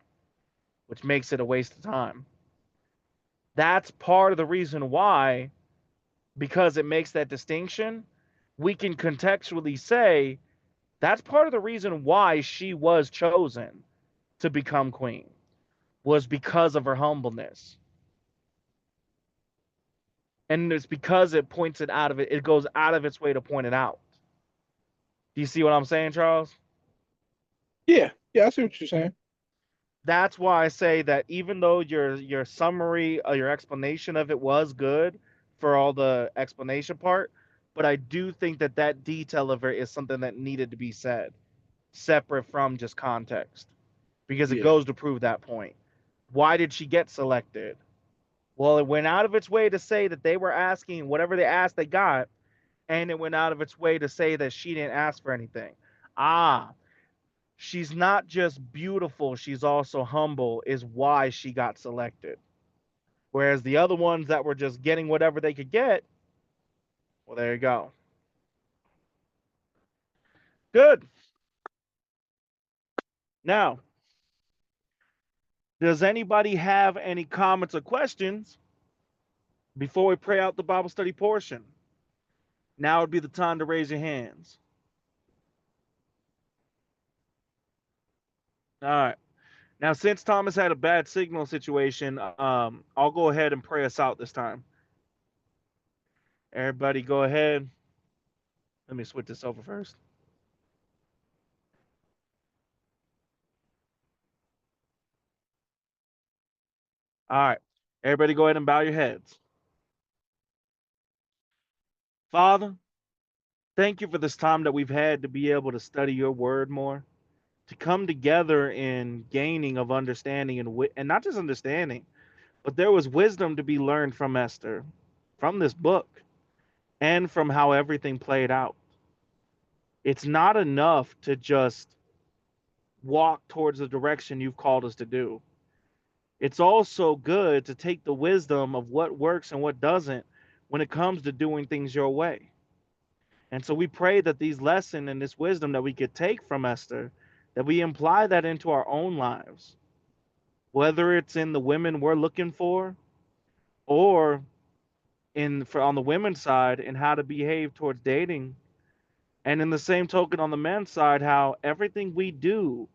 which makes it a waste of time. That's part of the reason why, because it makes that distinction, we can contextually say that's part of the reason why she was chosen to become queen, was because of her humbleness. And it's because it points it out of it, it goes out of its way to point it out. Do you see what I'm saying, Charles? Yeah, yeah, I see what you're saying. That's why I say that even though your summary or your explanation of it was good for all the explanation part, but I do think that that detail of it is something that needed to be said, separate from just context, because it Yeah, goes to prove that point. Why did she get selected? Well, it went out of its way to say that they were asking whatever they asked, they got, and it went out of its way to say that she didn't ask for anything. Ah, she's not just beautiful, she's also humble, is why she got selected. Whereas the other ones that were just getting whatever they could get, well, there you go. Good. Now, does anybody have any comments or questions before we pray out the Bible study portion? Now would be the time to raise your hands. All right. Now, since Thomas had a bad signal situation, I'll go ahead and pray us out this time. Everybody, go ahead. Let me switch this over first. All right. Everybody, go ahead and bow your heads. Father, thank you for this time that we've had to be able to study your word more, to come together in gaining of understanding and not just understanding, but there was wisdom to be learned from Esther, from this book, and from how everything played out. It's not enough to just walk towards the direction you've called us to do. It's also good to take the wisdom of what works and what doesn't when it comes to doing things your way. And so we pray that these lessons and this wisdom that we could take from Esther, that we apply that into our own lives, whether it's in the women we're looking for or on the women's side and how to behave towards dating. And in the same token on the men's side, how everything we do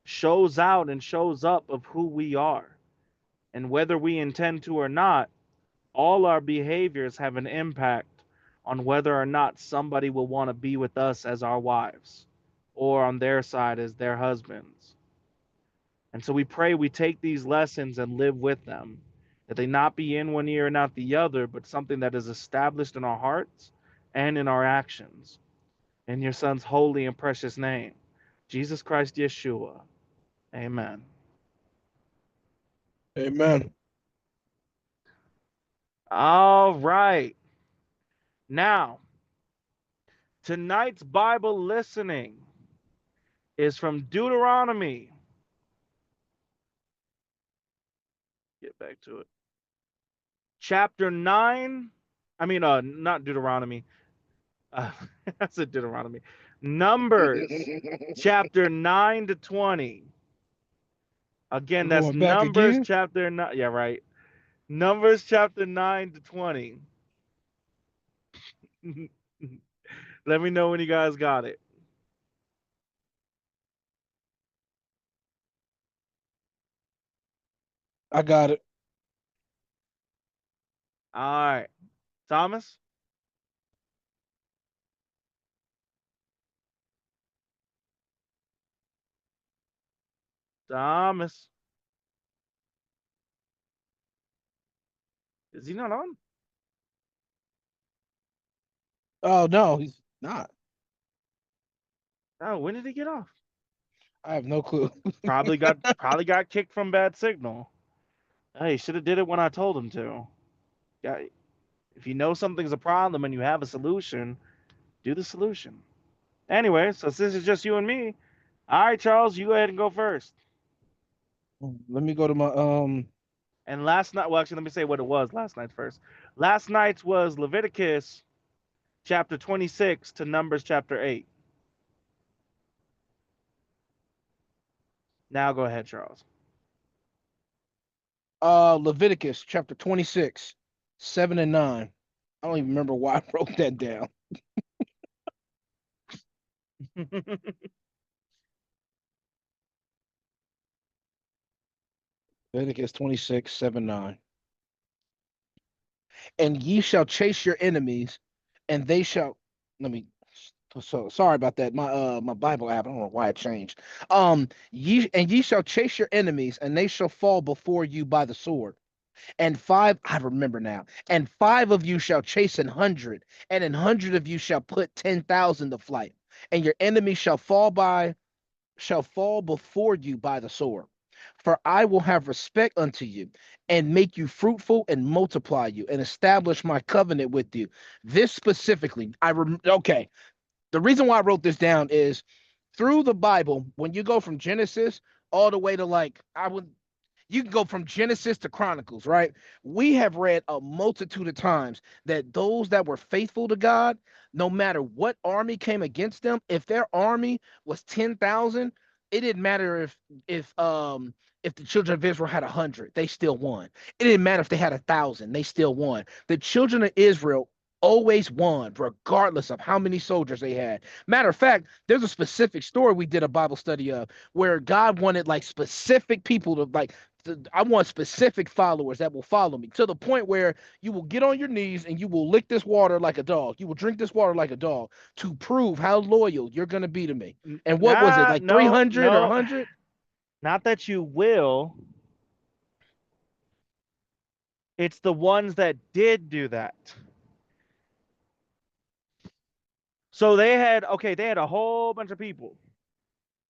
shows out and shows up of who we are. And whether we intend to or not, all our behaviors have an impact on whether or not somebody will want to be with us as our wives or on their side as their husbands. And so we pray we take these lessons and live with them, that they not be in one ear and out the other, but something that is established in our hearts and in our actions. In your son's holy and precious name, Jesus Christ Yeshua. Amen. amen. All right. Now, tonight's Bible listening is from Deuteronomy. Get back to it. Chapter 9. Not Deuteronomy. Uh, I said Deuteronomy. Numbers, chapter 9 to 20. Again, We're that's going back Numbers again. chapter 9. Yeah, right. Numbers chapter 9 to 20. Let me know when you guys got it. I got it. All right. Thomas? Thomas. Is he not on? Oh no, he's not. Oh, when did he get off? I have no clue. Probably got kicked from bad signal. Hey, should have did it when I told him to. Yeah, If you know something's a problem and you have a solution, do the solution. Anyway, so since it's just you and me, all right, Charles, you go ahead and go first. Let me go to my And last night, well, actually, let me say what it was last night first. Last night's was Leviticus chapter 26 to Numbers chapter 8. Now go ahead, Charles. Leviticus chapter 26, 7 and 9. I don't even remember why I wrote that down. Leviticus 26, 7, 9. And ye shall chase your enemies, and they shall let me so sorry about that. My Bible app, I don't know why it changed. Ye shall chase your enemies, and they shall fall before you by the sword. And five, I remember now, and five of you shall chase 100, and 100 of you shall put 10,000 to flight, and your enemy shall fall before you by the sword. For I will have respect unto you, and make you fruitful, and multiply you, and establish my covenant with you. This specifically, okay. The reason why I wrote this down is through the Bible, when you go from Genesis all the way to like, you can go from Genesis to Chronicles, right? We have read a multitude of times that those that were faithful to God, no matter what army came against them, if their army was 10,000, it didn't matter if the children of Israel had 100, they still won. It didn't matter if they had 1,000, they still won. The children of Israel always won, regardless of how many soldiers they had. Matter of fact, there's a specific story we did a Bible study of where God wanted like specific people to like I want specific followers that will follow me to the point where you will get on your knees and you will lick this water like a dog. You will drink this water like a dog to prove how loyal you're going to be to me. And what was it, Nah, like no, 300 or no, 100? not that you will. It's the ones that did do that. So they had a whole bunch of people.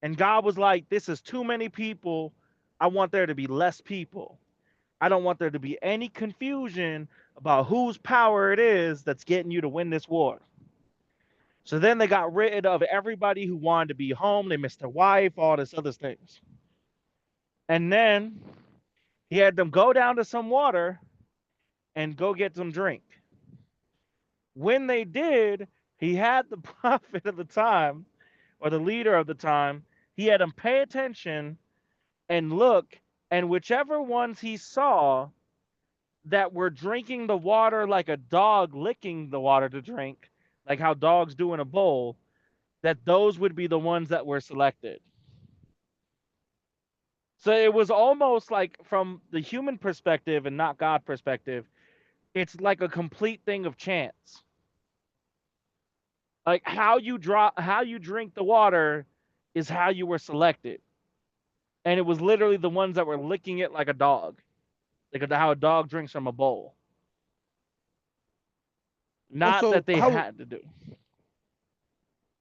And God was like, this is too many people. I want there to be less people. I don't want there to be any confusion about whose power it is that's getting you to win this war. So then they got rid of everybody who wanted to be home. They missed their wife, all this other things. And then he had them go down to some water and go get some drink. When they did, he had the prophet of the time or the leader of the time, he had them pay attention and look, and whichever ones he saw that were drinking the water like a dog licking the water to drink, like how dogs do in a bowl, that those would be the ones that were selected. So it was almost like from the human perspective and not God perspective, it's like a complete thing of chance. Like how you drink the water is how you were selected. And it was literally the ones that were licking it like a dog. Like how a dog drinks from a bowl. Not Also, that they how had to do.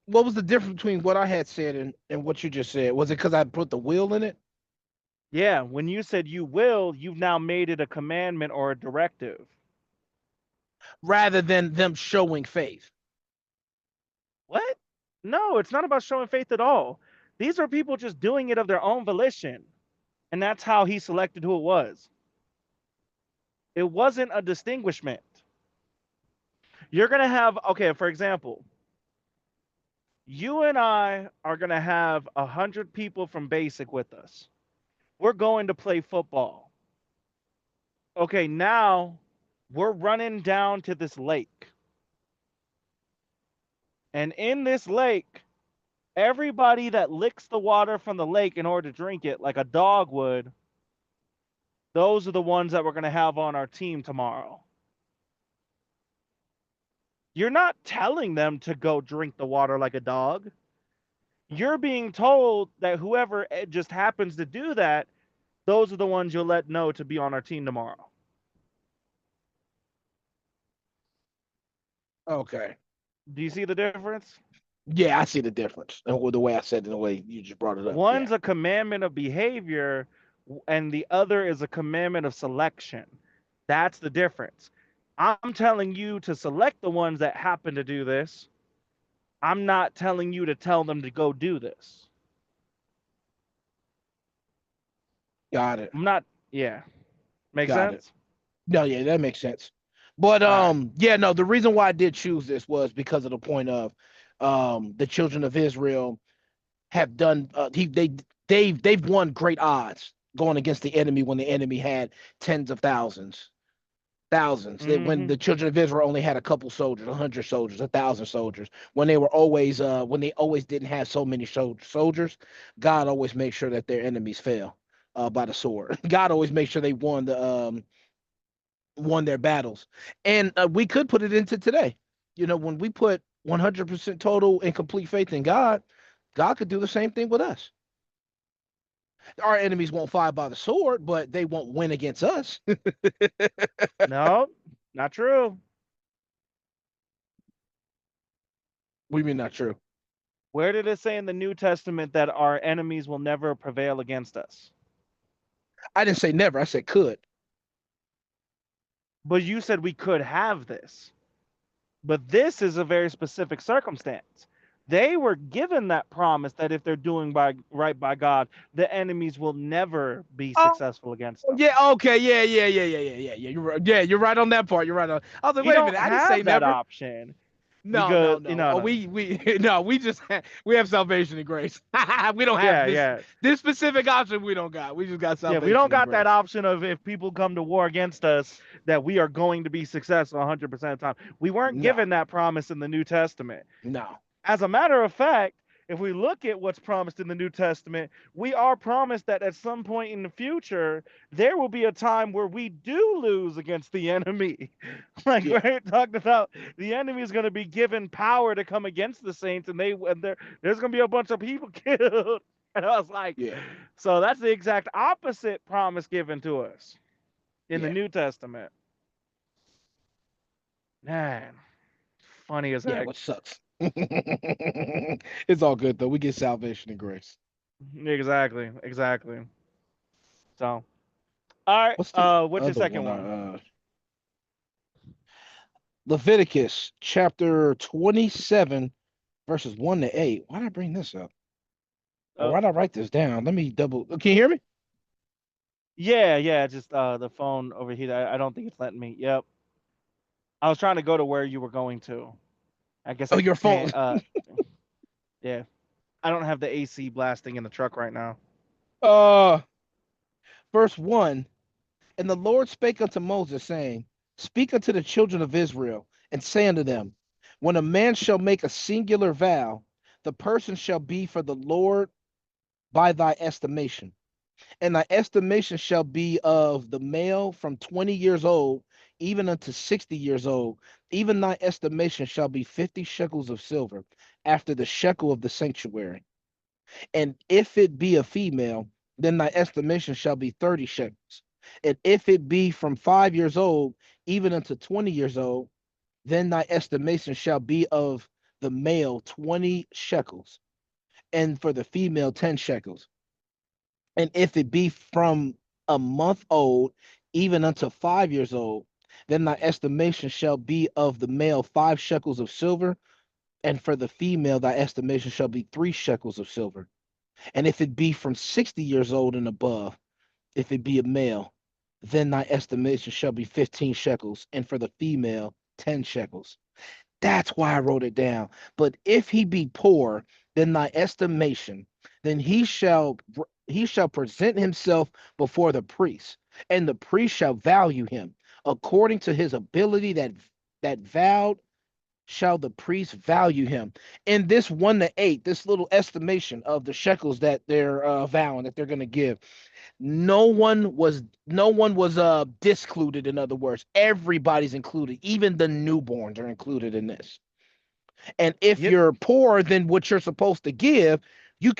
what was the difference between what I had said and what you just said? Was it because I put the will in it Yeah, when you said you will, you've now made it a commandment or a directive. rather than them showing faith? What? No, it's not about showing faith at all. These are people just doing it of their own volition. And that's how he selected who it was. It wasn't a distinguishment. You're going to have, okay, for example, you and I are going to have 100 people from basic with us. We're going to play football. Okay, now we're running down to this lake. And in this lake, everybody that licks the water from the lake in order to drink it like a dog would, those are the ones that we're going to have on our team tomorrow. You're not telling them to go drink the water like a dog. You're being told that whoever just happens to do that, those are the ones you'll let know to be on our team tomorrow. Okay. Do you see the difference? Yeah, I see the difference. And the way I said it, and the way you just brought it up. Yeah. One's a commandment of behavior, and the other is a commandment of selection. That's the difference. I'm telling you to select the ones that happen to do this. I'm not telling you to tell them to go do this. Got it. I'm not. Yeah, make Got it. sense. No, yeah, that makes sense. But All right. yeah, no, the reason why I did choose this was because of the point of the children of Israel have done they've won great odds going against the enemy when the enemy had tens of thousands. That when Mm-hmm. the children of Israel only had a couple soldiers, 100 soldiers, 1,000 soldiers, when they were always when they always didn't have so many soldiers, God always made sure that their enemies fell by the sword. God always made sure they won their battles. And we could put it into today. You know, when we put 100% total and complete faith in God, God could do the same thing with us. Our enemies won't fight by the sword, but they won't win against us. No, not true. We mean not true. Where did it say in the New Testament that our enemies will never prevail against us? I didn't say never. I said could. But you said we could have this. But this is a very specific circumstance. They were given that promise that if they're doing right by God, the enemies will never be Oh successful against them. yeah. Okay. Yeah. Yeah. Yeah. Yeah. Yeah. Yeah. Yeah. You're right. Yeah. You're right on that part. You're right on. I was like, We wait a don't minute. I didn't say have that never. option No. because No. No. no, Oh, no, no. we no. We just we have salvation and grace. We don't have Yeah, this yeah. this specific option. We don't got. We just got Yeah, we don't salvation and got that grace. option of if people come to war against us that we are going to be successful 100% of the time. We weren't No. given that promise in the New Testament. No. As a matter of fact, if we look at what's promised in the New Testament, we are promised that at some point in the future, there will be a time where we do lose against the enemy. Like Yeah. we're talking about, the enemy is going to be given power to come against the saints, and there's going to be a bunch of people killed. And I was like, Yeah. so that's the exact opposite promise given to us in the Yeah. New Testament. Man, funny as Yeah. heck. Which sucks. It's all good though. We get salvation and grace. Exactly, exactly. So, all right. What's the What's your other second one? one? Leviticus chapter 27, verses 1 to 8. Why did I bring this up? Or Oh, why did I write this down? Let me double. Can you hear me? yeah, yeah. Just the phone overheated. I don't think it's letting me. Yep. I was trying to go to where you were going to. I guess Oh, I your phone. can't. Yeah. I don't have the AC blasting in the truck right now. Uh, verse 1. And the Lord spake unto Moses, saying, Speak unto the children of Israel, and say unto them, When a man shall make a singular vow, the person shall be for the Lord by thy estimation. And thy estimation shall be of the male from 20 years old even unto 60 years old. Even thy estimation shall be 50 shekels of silver, after the shekel of the sanctuary. And if it be a female, then thy estimation shall be 30 shekels. And if it be from 5 years old even unto 20 years old, then thy estimation shall be of the male 20 shekels, and for the female 10 shekels. And if it be from a month old, even unto 5 years old, then thy estimation shall be of the male 5 shekels of silver, and for the female thy estimation shall be 3 shekels of silver. And if it be from 60 years old and above, if it be a male, then thy estimation shall be 15 shekels, and for the female 10 shekels. That's why I wrote it down. But if he be poor, then thy estimation, then he shall present himself before the priest, and the priest shall value him according to his ability that vowed shall the priest value him. In this 1 to 8, this little estimation of the shekels that they're vowing that they're going to give, no one was discluded. In other words, everybody's included. Even the newborns are included in this. And if Yep. you're poorer than what you're supposed to give, you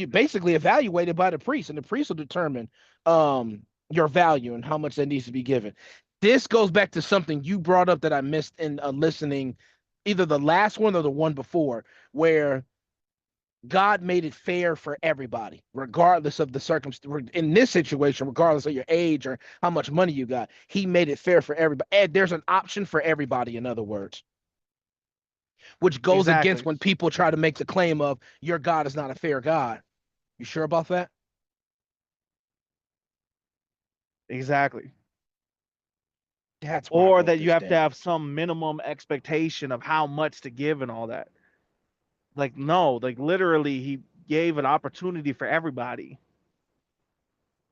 basically evaluated by the priest, and the priest will determine your value and how much that needs to be given. This goes back to something you brought up that I missed in listening, either the last one or the one before, where God made it fair for everybody, regardless of the circumstance. In this situation, regardless of your age or how much money you got, He made it fair for everybody. And there's an option for everybody, in other words, which goes against Exactly. when people try to make the claim of your God is not a fair God. You sure about that? Exactly. That's why I Or wrote that you this have to down. have some minimum expectation of how much to give and all that. Like, no, like literally, he gave an opportunity for everybody.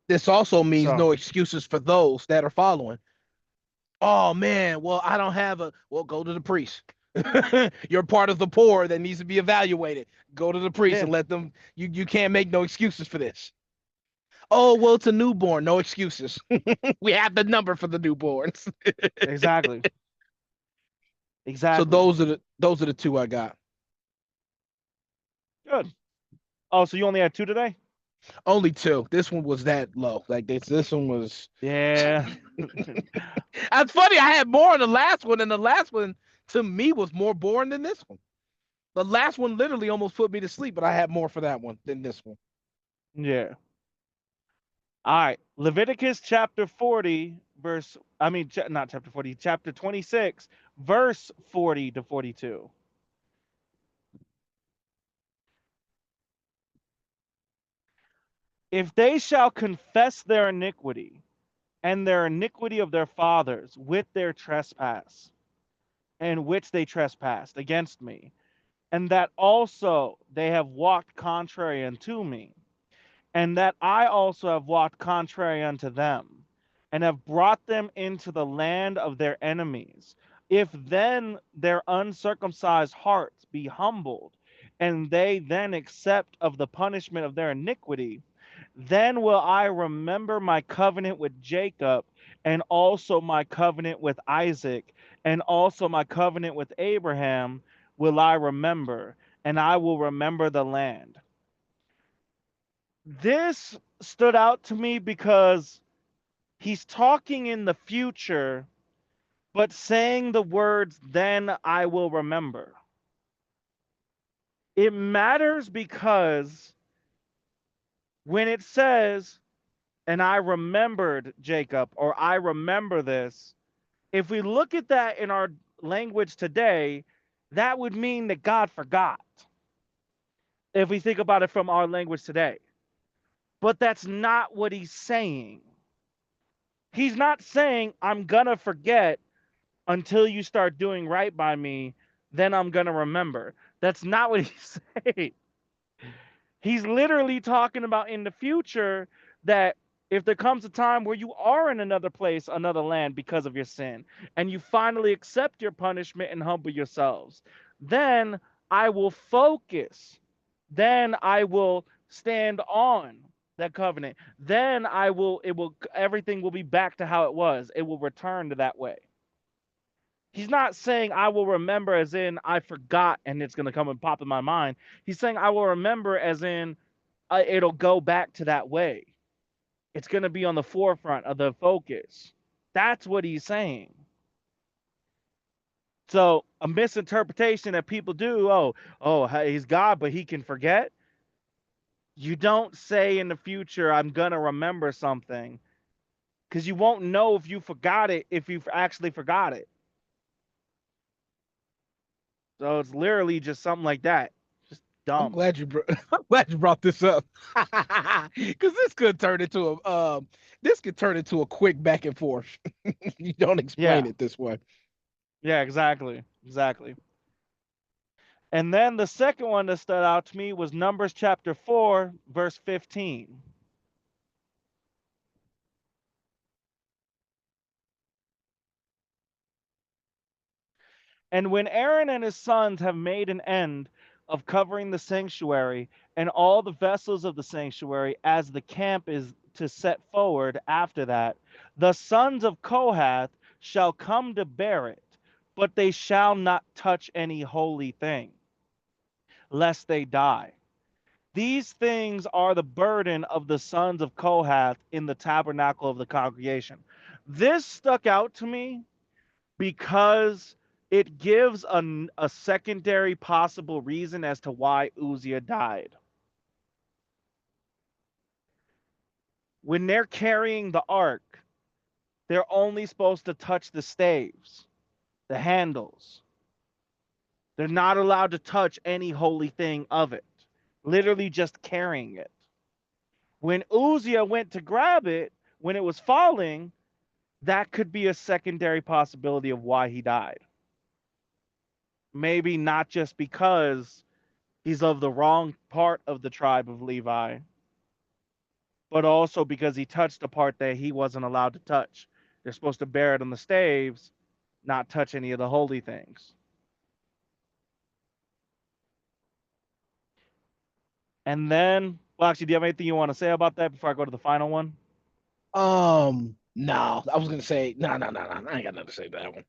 This also means So, no excuses for those that are following. Oh man, well, I don't have a, well, go to the priest. You're part of the poor that needs to be evaluated. Go to the priest yeah, and let them, you can't make no excuses for this. Oh, well, it's a newborn. No excuses. We have the number for the newborns. exactly. So Exactly. those are the two I got. Good. Oh, so you only had two today? Only two. This one was that low. Like this one was. Yeah. That's funny. I had more in the last one, and the last one to me was more boring than this one. The last one literally almost put me to sleep, but I had more for that one than this one. Yeah. All right. Leviticus chapter 40, not chapter 40, chapter 26, verse 40 to 42. If they shall confess their iniquity and their iniquity of their fathers with their trespass, and which they trespassed against me, and that also they have walked contrary unto me, and that I also have walked contrary unto them, and have brought them into the land of their enemies. If then their uncircumcised hearts be humbled, and they then accept of the punishment of their iniquity, then will I remember my covenant with Jacob, and also my covenant with Isaac, and also my covenant with Abraham will I remember, and I will remember the land. This stood out to me because he's talking in the future, but saying the words, then I will remember. It matters because when it says, and I remembered Jacob, or I remember this, if we look at that in our language today, that would mean that God forgot, if we think about it from our language today. But that's not what he's saying. He's not saying, I'm going to forget until you start doing right by me, then I'm going to remember. That's not what he's saying. He's literally talking about in the future that if there comes a time where you are in another place, another land because of your sin, and you finally accept your punishment and humble yourselves, then I will focus. Then I will stand on that covenant. Then everything will be back to how it was. It will return to that way. He's not saying I will remember as in I forgot and it's going to come and pop in my mind. He's saying I will remember as in it'll go back to that way. It's going to be on the forefront of the focus. That's what he's saying. So a misinterpretation that people do, he's God, but he can forget. You don't say in the future, I'm going to remember something because you won't know if you forgot it if you actually forgot it. So it's literally just something like that. Just I'm dumb. glad you I'm glad you brought this up because this could turn into a quick back and forth. You don't explain Yeah. it this way. Yeah, exactly. Exactly. And then the second one that stood out to me was Numbers chapter 4, verse 15. And when Aaron and his sons have made an end of covering the sanctuary and all the vessels of the sanctuary as the camp is to set forward after that, the sons of Kohath shall come to bear it, but they shall not touch any holy thing, lest they die. These things are the burden of the sons of Kohath in the tabernacle of the congregation. This stuck out to me because it gives a secondary possible reason as to why Uzziah died. When they're carrying the ark, they're only supposed to touch the staves, the handles. They're not allowed to touch any holy thing of it, literally just carrying it. When Uzziah went to grab it, when it was falling, that could be a secondary possibility of why he died. Maybe not just because he's of the wrong part of the tribe of Levi, but also because he touched the part that he wasn't allowed to touch. They're supposed to bear it on the staves, not touch any of the holy things. And then, well, actually, do you have anything you want to say about that before I go to the final one? No, I was gonna say no. I ain't got nothing to say to that one.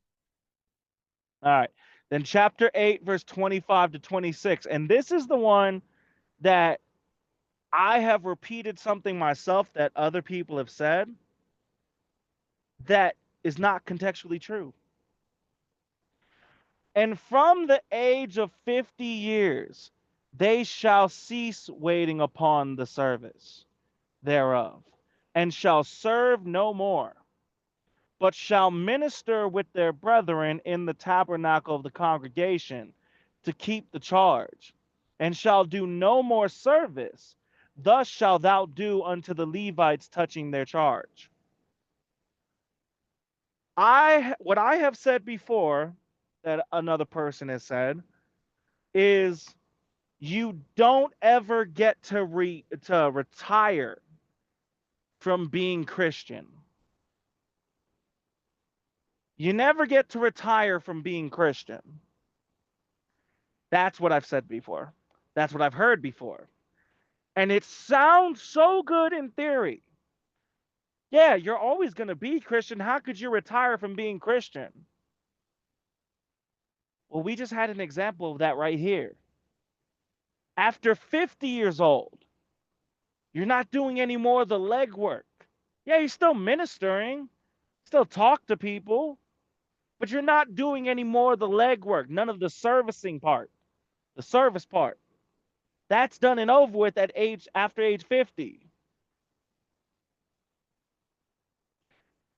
All right. Then chapter 8, verse 25 to 26. And this is the one that I have repeated something myself that other people have said that is not contextually true. And from the age of 50 years, they shall cease waiting upon the service thereof, and shall serve no more, but shall minister with their brethren in the tabernacle of the congregation to keep the charge, and shall do no more service. Thus shalt thou do unto the Levites touching their charge. What I have said before that another person has said is you don't ever get to retire from being Christian. You never get to retire from being Christian. That's what I've said before. That's what I've heard before. And it sounds so good in theory. Yeah, you're always going to be Christian. How could you retire from being Christian? Well, we just had an example of that right here. After 50 years old, you're not doing any more of the legwork. Yeah, you're still ministering, still talk to people, but you're not doing any more of the legwork, none of the servicing part, the service part. That's done and over with at after age 50.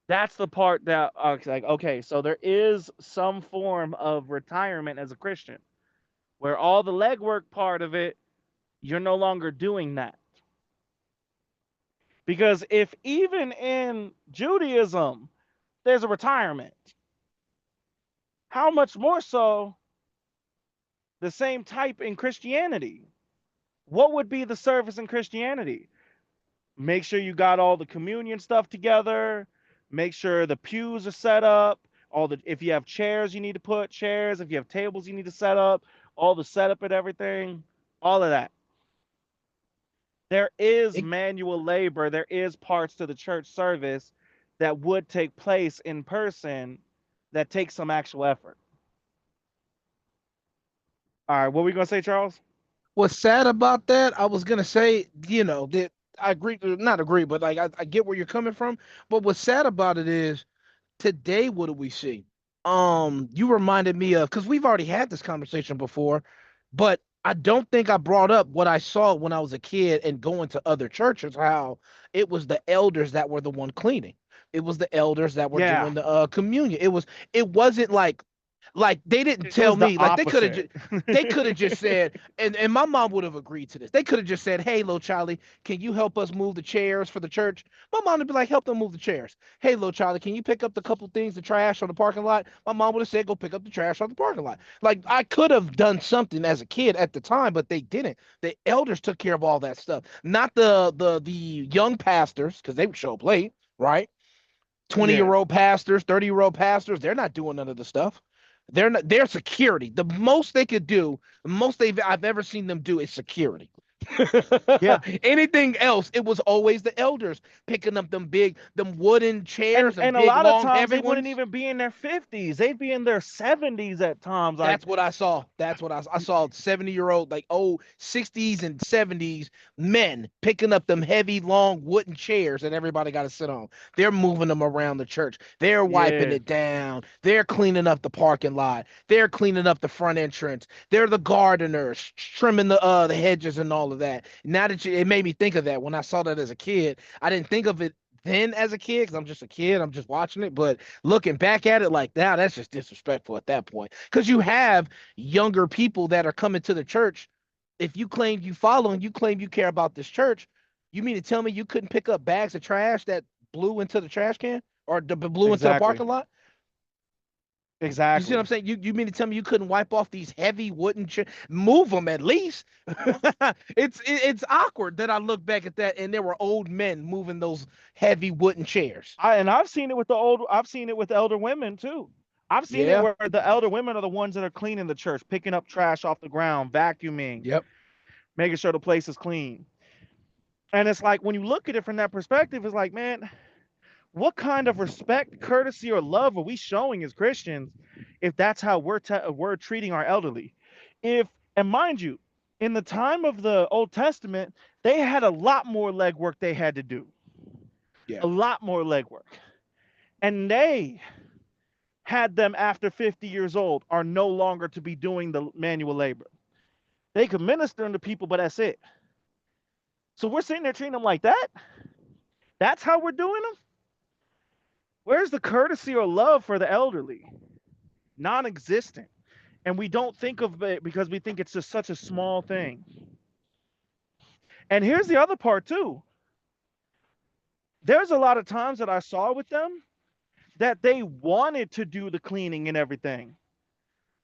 That's the part that like, okay, so there is some form of retirement as a Christian where all the legwork part of it, you're no longer doing that. Because if even in Judaism there's a retirement, how much more so the same type in Christianity? What would be the service in Christianity? Make sure you got all the communion stuff together, make sure the pews are set up, if you have chairs you need to put chairs, if you have tables you need to set up, all the setup and everything, all of that. There is It, manual labor, there is parts to the church service that would take place in person that takes some actual effort. All right, what were we gonna say, Charles? what's sad about that, I was gonna say, that I agree, not agree, but like I get where you're coming from. But what's sad about it is today, what do we see? You reminded me of, because we've already had this conversation before, but I don't think I brought up what I saw when I was a kid and going to other churches, how it was the elders that were the one cleaning. It was the elders that were Yeah, doing the communion. It wasn't like they didn't it tell was the me, like opposite. they could have just said, and my mom would have agreed to this. They could have just said, "Hey, little Charlie, can you help us move the chairs for the church?" My mom would be like, "Help them move the chairs." "Hey, little Charlie, can you pick up the couple things, the trash on the parking lot?" My mom would have said, "Go pick up the trash on the parking lot." Like I could have done something as a kid at the time, but they didn't. The elders took care of all that stuff, not the young pastors, because they would show up late, right? 20-year Yeah. old pastors, 30-year-old pastors, they're not doing none of the stuff. They're not, they're security. The most they could do, the most I've ever seen them do is security. Yeah. Anything else, it was always the elders picking up them wooden chairs, them And a big, lot of long, times heavy they wouldn't ones. even be in their 50s. They'd be in their 70s at times. Like, That's what I saw. That's what I saw. 70-year-old, like old 60s and 70s men picking up them heavy, long wooden chairs that everybody got to sit on. They're moving them around the church. They're wiping yeah, it down. They're cleaning up the parking lot. They're cleaning up the front entrance. They're the gardeners, trimming the hedges and all of that. Now that it made me think of that when I saw that as a kid. I didn't think of it then as a kid because I'm just a kid. I'm just watching it, but looking back at it like now, that's just disrespectful at that point. Because you have younger people that are coming to the church. If you claim you follow and you claim you care about this church, you mean to tell me you couldn't pick up bags of trash that blew into the trash can or blew into the exactly. parking lot? You see what I'm Exactly. saying? You mean to tell me you couldn't wipe off these heavy wooden move them at least? It's awkward that I look back at that and there were old men moving those heavy wooden chairs. I've seen it with I've seen it with elder women too. I've seen it Yeah. where the elder women are the ones that are cleaning the church, picking up trash off the ground, vacuuming, Yep. making sure the place is clean. And it's like when you look at it from that perspective, it's like, man, what kind of respect, courtesy, or love are we showing as Christians if that's how we're treating our elderly? If and mind you, in the time of the Old Testament, they had a lot more legwork they had to do, Yeah. a lot more legwork, and they had them after 50 years old are no longer to be doing the manual labor. They could minister to people, but that's it. So we're sitting there treating them like that. That's how we're doing them. Where's the courtesy or love for the elderly? Non-existent. And we don't think of it because we think it's just such a small thing. And here's the other part too. There's a lot of times that I saw with them that they wanted to do the cleaning and everything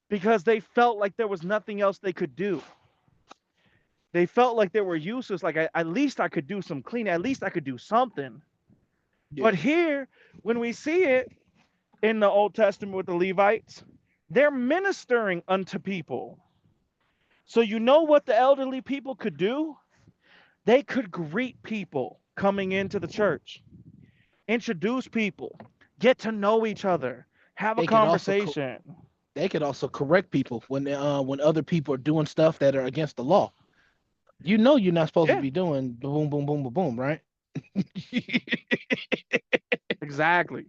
because they felt like there was nothing else they could do. They felt like they were useless. Like at least I could do some cleaning. At least I could do something. But Yeah. here, when we see it in the Old Testament with the Levites, they're ministering unto people. So you know what the elderly people could do? They could greet people coming into the church, introduce people, get to know each other, have a They could also conversation. they could also correct people when other people are doing stuff that are against the law. You know you're not supposed to Yeah, be doing the boom boom boom boom boom, right? exactly.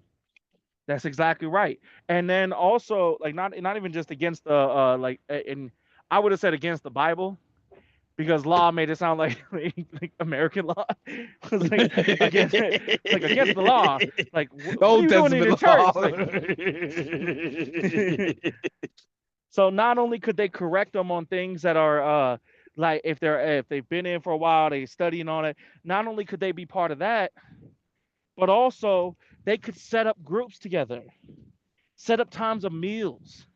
That's exactly right. And then also, like, not even just against the and I would have said against the Bible because law made it sound like like American law. It's against like against the law. Like what are Old you doing in your Testament church? law. Like so not only could they correct them on things that are like if they've been in for a while, they studying on it, not only could they be part of that, but also they could set up groups together, set up times of meals,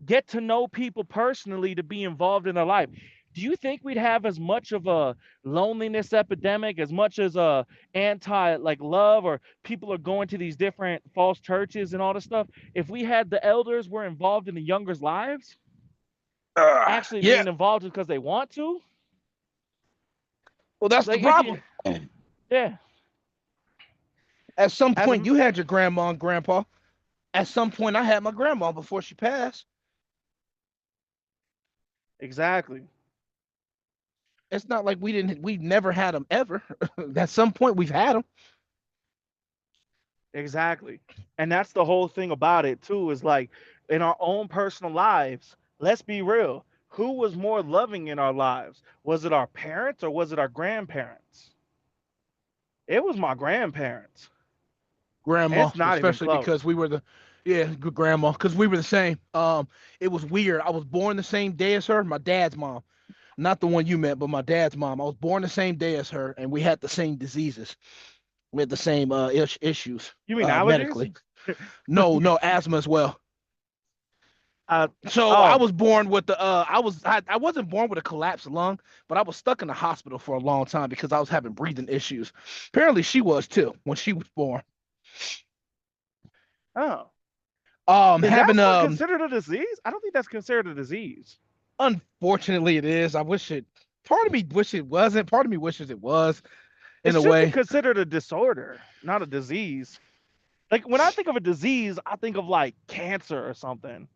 get to know people personally to be involved in their life. Do you think we'd have as much of a loneliness epidemic, as much as a anti like love, or people are going to these different false churches and all this stuff, if we had the elders were involved in the youngers' lives, actually Yeah. being involved because they want to? Well, that's the Like if you, problem. yeah, At some as point, a you had your grandma and grandpa. At some point, I had my grandma before she passed. exactly. It's not like we never had them ever. At some point, we've had them. Exactly. And that's the whole thing about it too, is like in our own personal lives, let's be real. Who was more loving in our lives? Was it our parents or was it our grandparents? It was my grandparents. Grandma, It's not even especially because close. we were yeah, good grandma, because we were the same. It was weird. I was born the same day as her, my dad's mom, not the one you met, but my dad's mom. I was born the same day as her, and we had the same diseases. We had the same issues You mean allergies? medically. No, no asthma as well. Uh, So I oh, was born with I wasn't born with a collapsed lung, but I was stuck in the hospital for a long time because I was having breathing issues. Apparently, she was too when she was born. oh. Is Having asthma considered a disease? I don't think that's considered a disease. Unfortunately, it is. I wish it. Part of me wishes it wasn't. Part of me wishes it was, It in a should be way. considered a disorder, not a disease. Like when I think of a disease, I think of like cancer or something.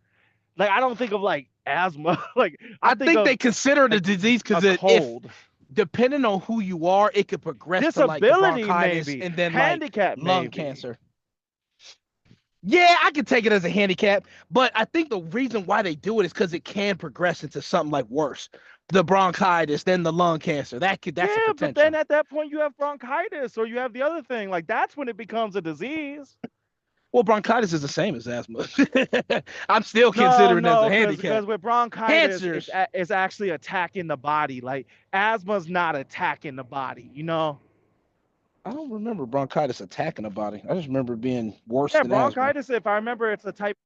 Like I don't think of like asthma. Like I I think think of they consider it a like disease a because if cold. depending on who you are, it could progress to like the Disability bronchitis maybe. and then like Handicap lung maybe. cancer. Yeah, I could take it as a handicap, but I think the reason why they do it is because it can progress into something like worse, the bronchitis, then the lung cancer. That's a Yeah, but then potential. at that point you have bronchitis or you have the other thing. Like that's when it becomes a disease. Well, bronchitis is the same as asthma. I'm still No, considering it as a no, because handicap. with bronchitis, Cancers. it's actually attacking the body. Like asthma's not attacking the body, you know. I don't remember bronchitis attacking the body. I just remember it being worse Yeah, than asthma. bronchitis. If I remember, it's a type.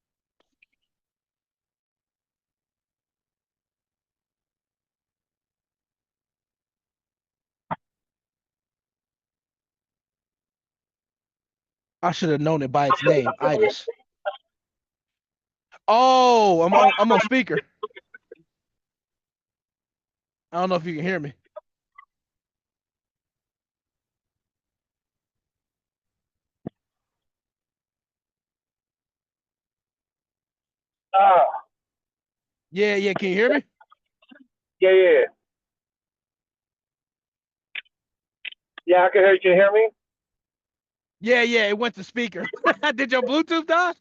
I should have known it by its name, itis. Oh, I'm on speaker. I don't know if you can hear me. Ah, Yeah, yeah, can you hear me? yeah, yeah, yeah. I can hear you. Can you hear me? Yeah, yeah, it went to speaker. Did your Bluetooth die?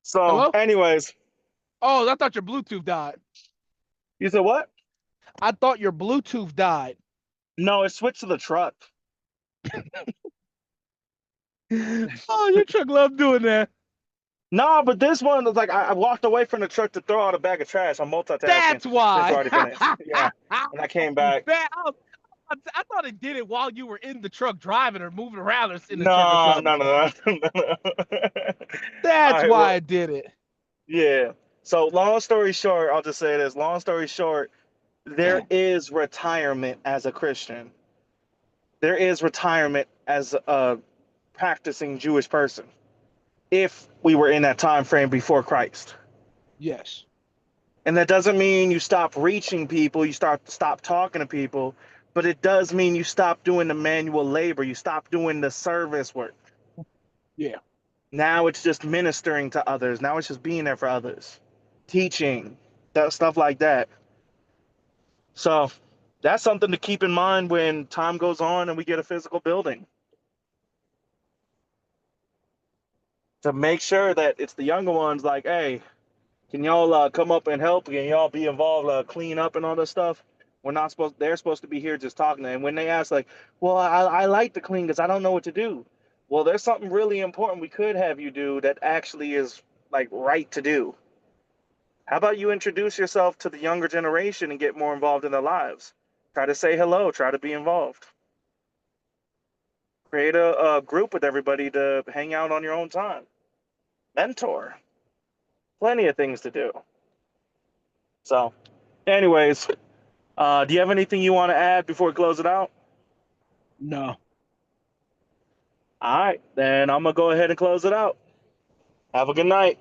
So, Hello? anyways, Oh, I thought your Bluetooth died. you said what? I thought your Bluetooth died. No, it switched to the truck. Oh, your truck love doing that. No, but this one was like I walked away from the truck to throw out a bag of trash. I'm multitasking. That's It's why. already finished. Yeah, and I came back. I thought it did it while you were in the truck driving or moving around or in the truck or No, something. no, no, no. All That's right, why well, I did it. yeah. So, long story short, I'll just say this. Long story short, there is retirement as a Christian. There is retirement as a practicing Jewish person if we were in that time frame before Christ. Yes. And that doesn't mean you stop reaching people, you stop talking to people, but it does mean you stop doing the manual labor, you stop doing the service work. Yeah. Now it's just ministering to others. Now it's just being there for others, teaching, that stuff like that. So that's something to keep in mind when time goes on and we get a physical building. To make sure that it's the younger ones like, hey, can y'all come up and help? Can y'all be involved, clean up and all this stuff? We're not supposed. They're supposed to be here just talking. And when they ask, like, well, I like to clean because I don't know what to do. Well, there's something really important we could have you do that actually is like right to do. How about you introduce yourself to the younger generation and get more involved in their lives? Try to say hello. Try to be involved. Create a group with everybody to hang out on your own time. Mentor. Plenty of things to do. So, anyways, do you have anything you want to add before we close it out? No. All right, then I'm gonna go ahead and close it out. Have a good night.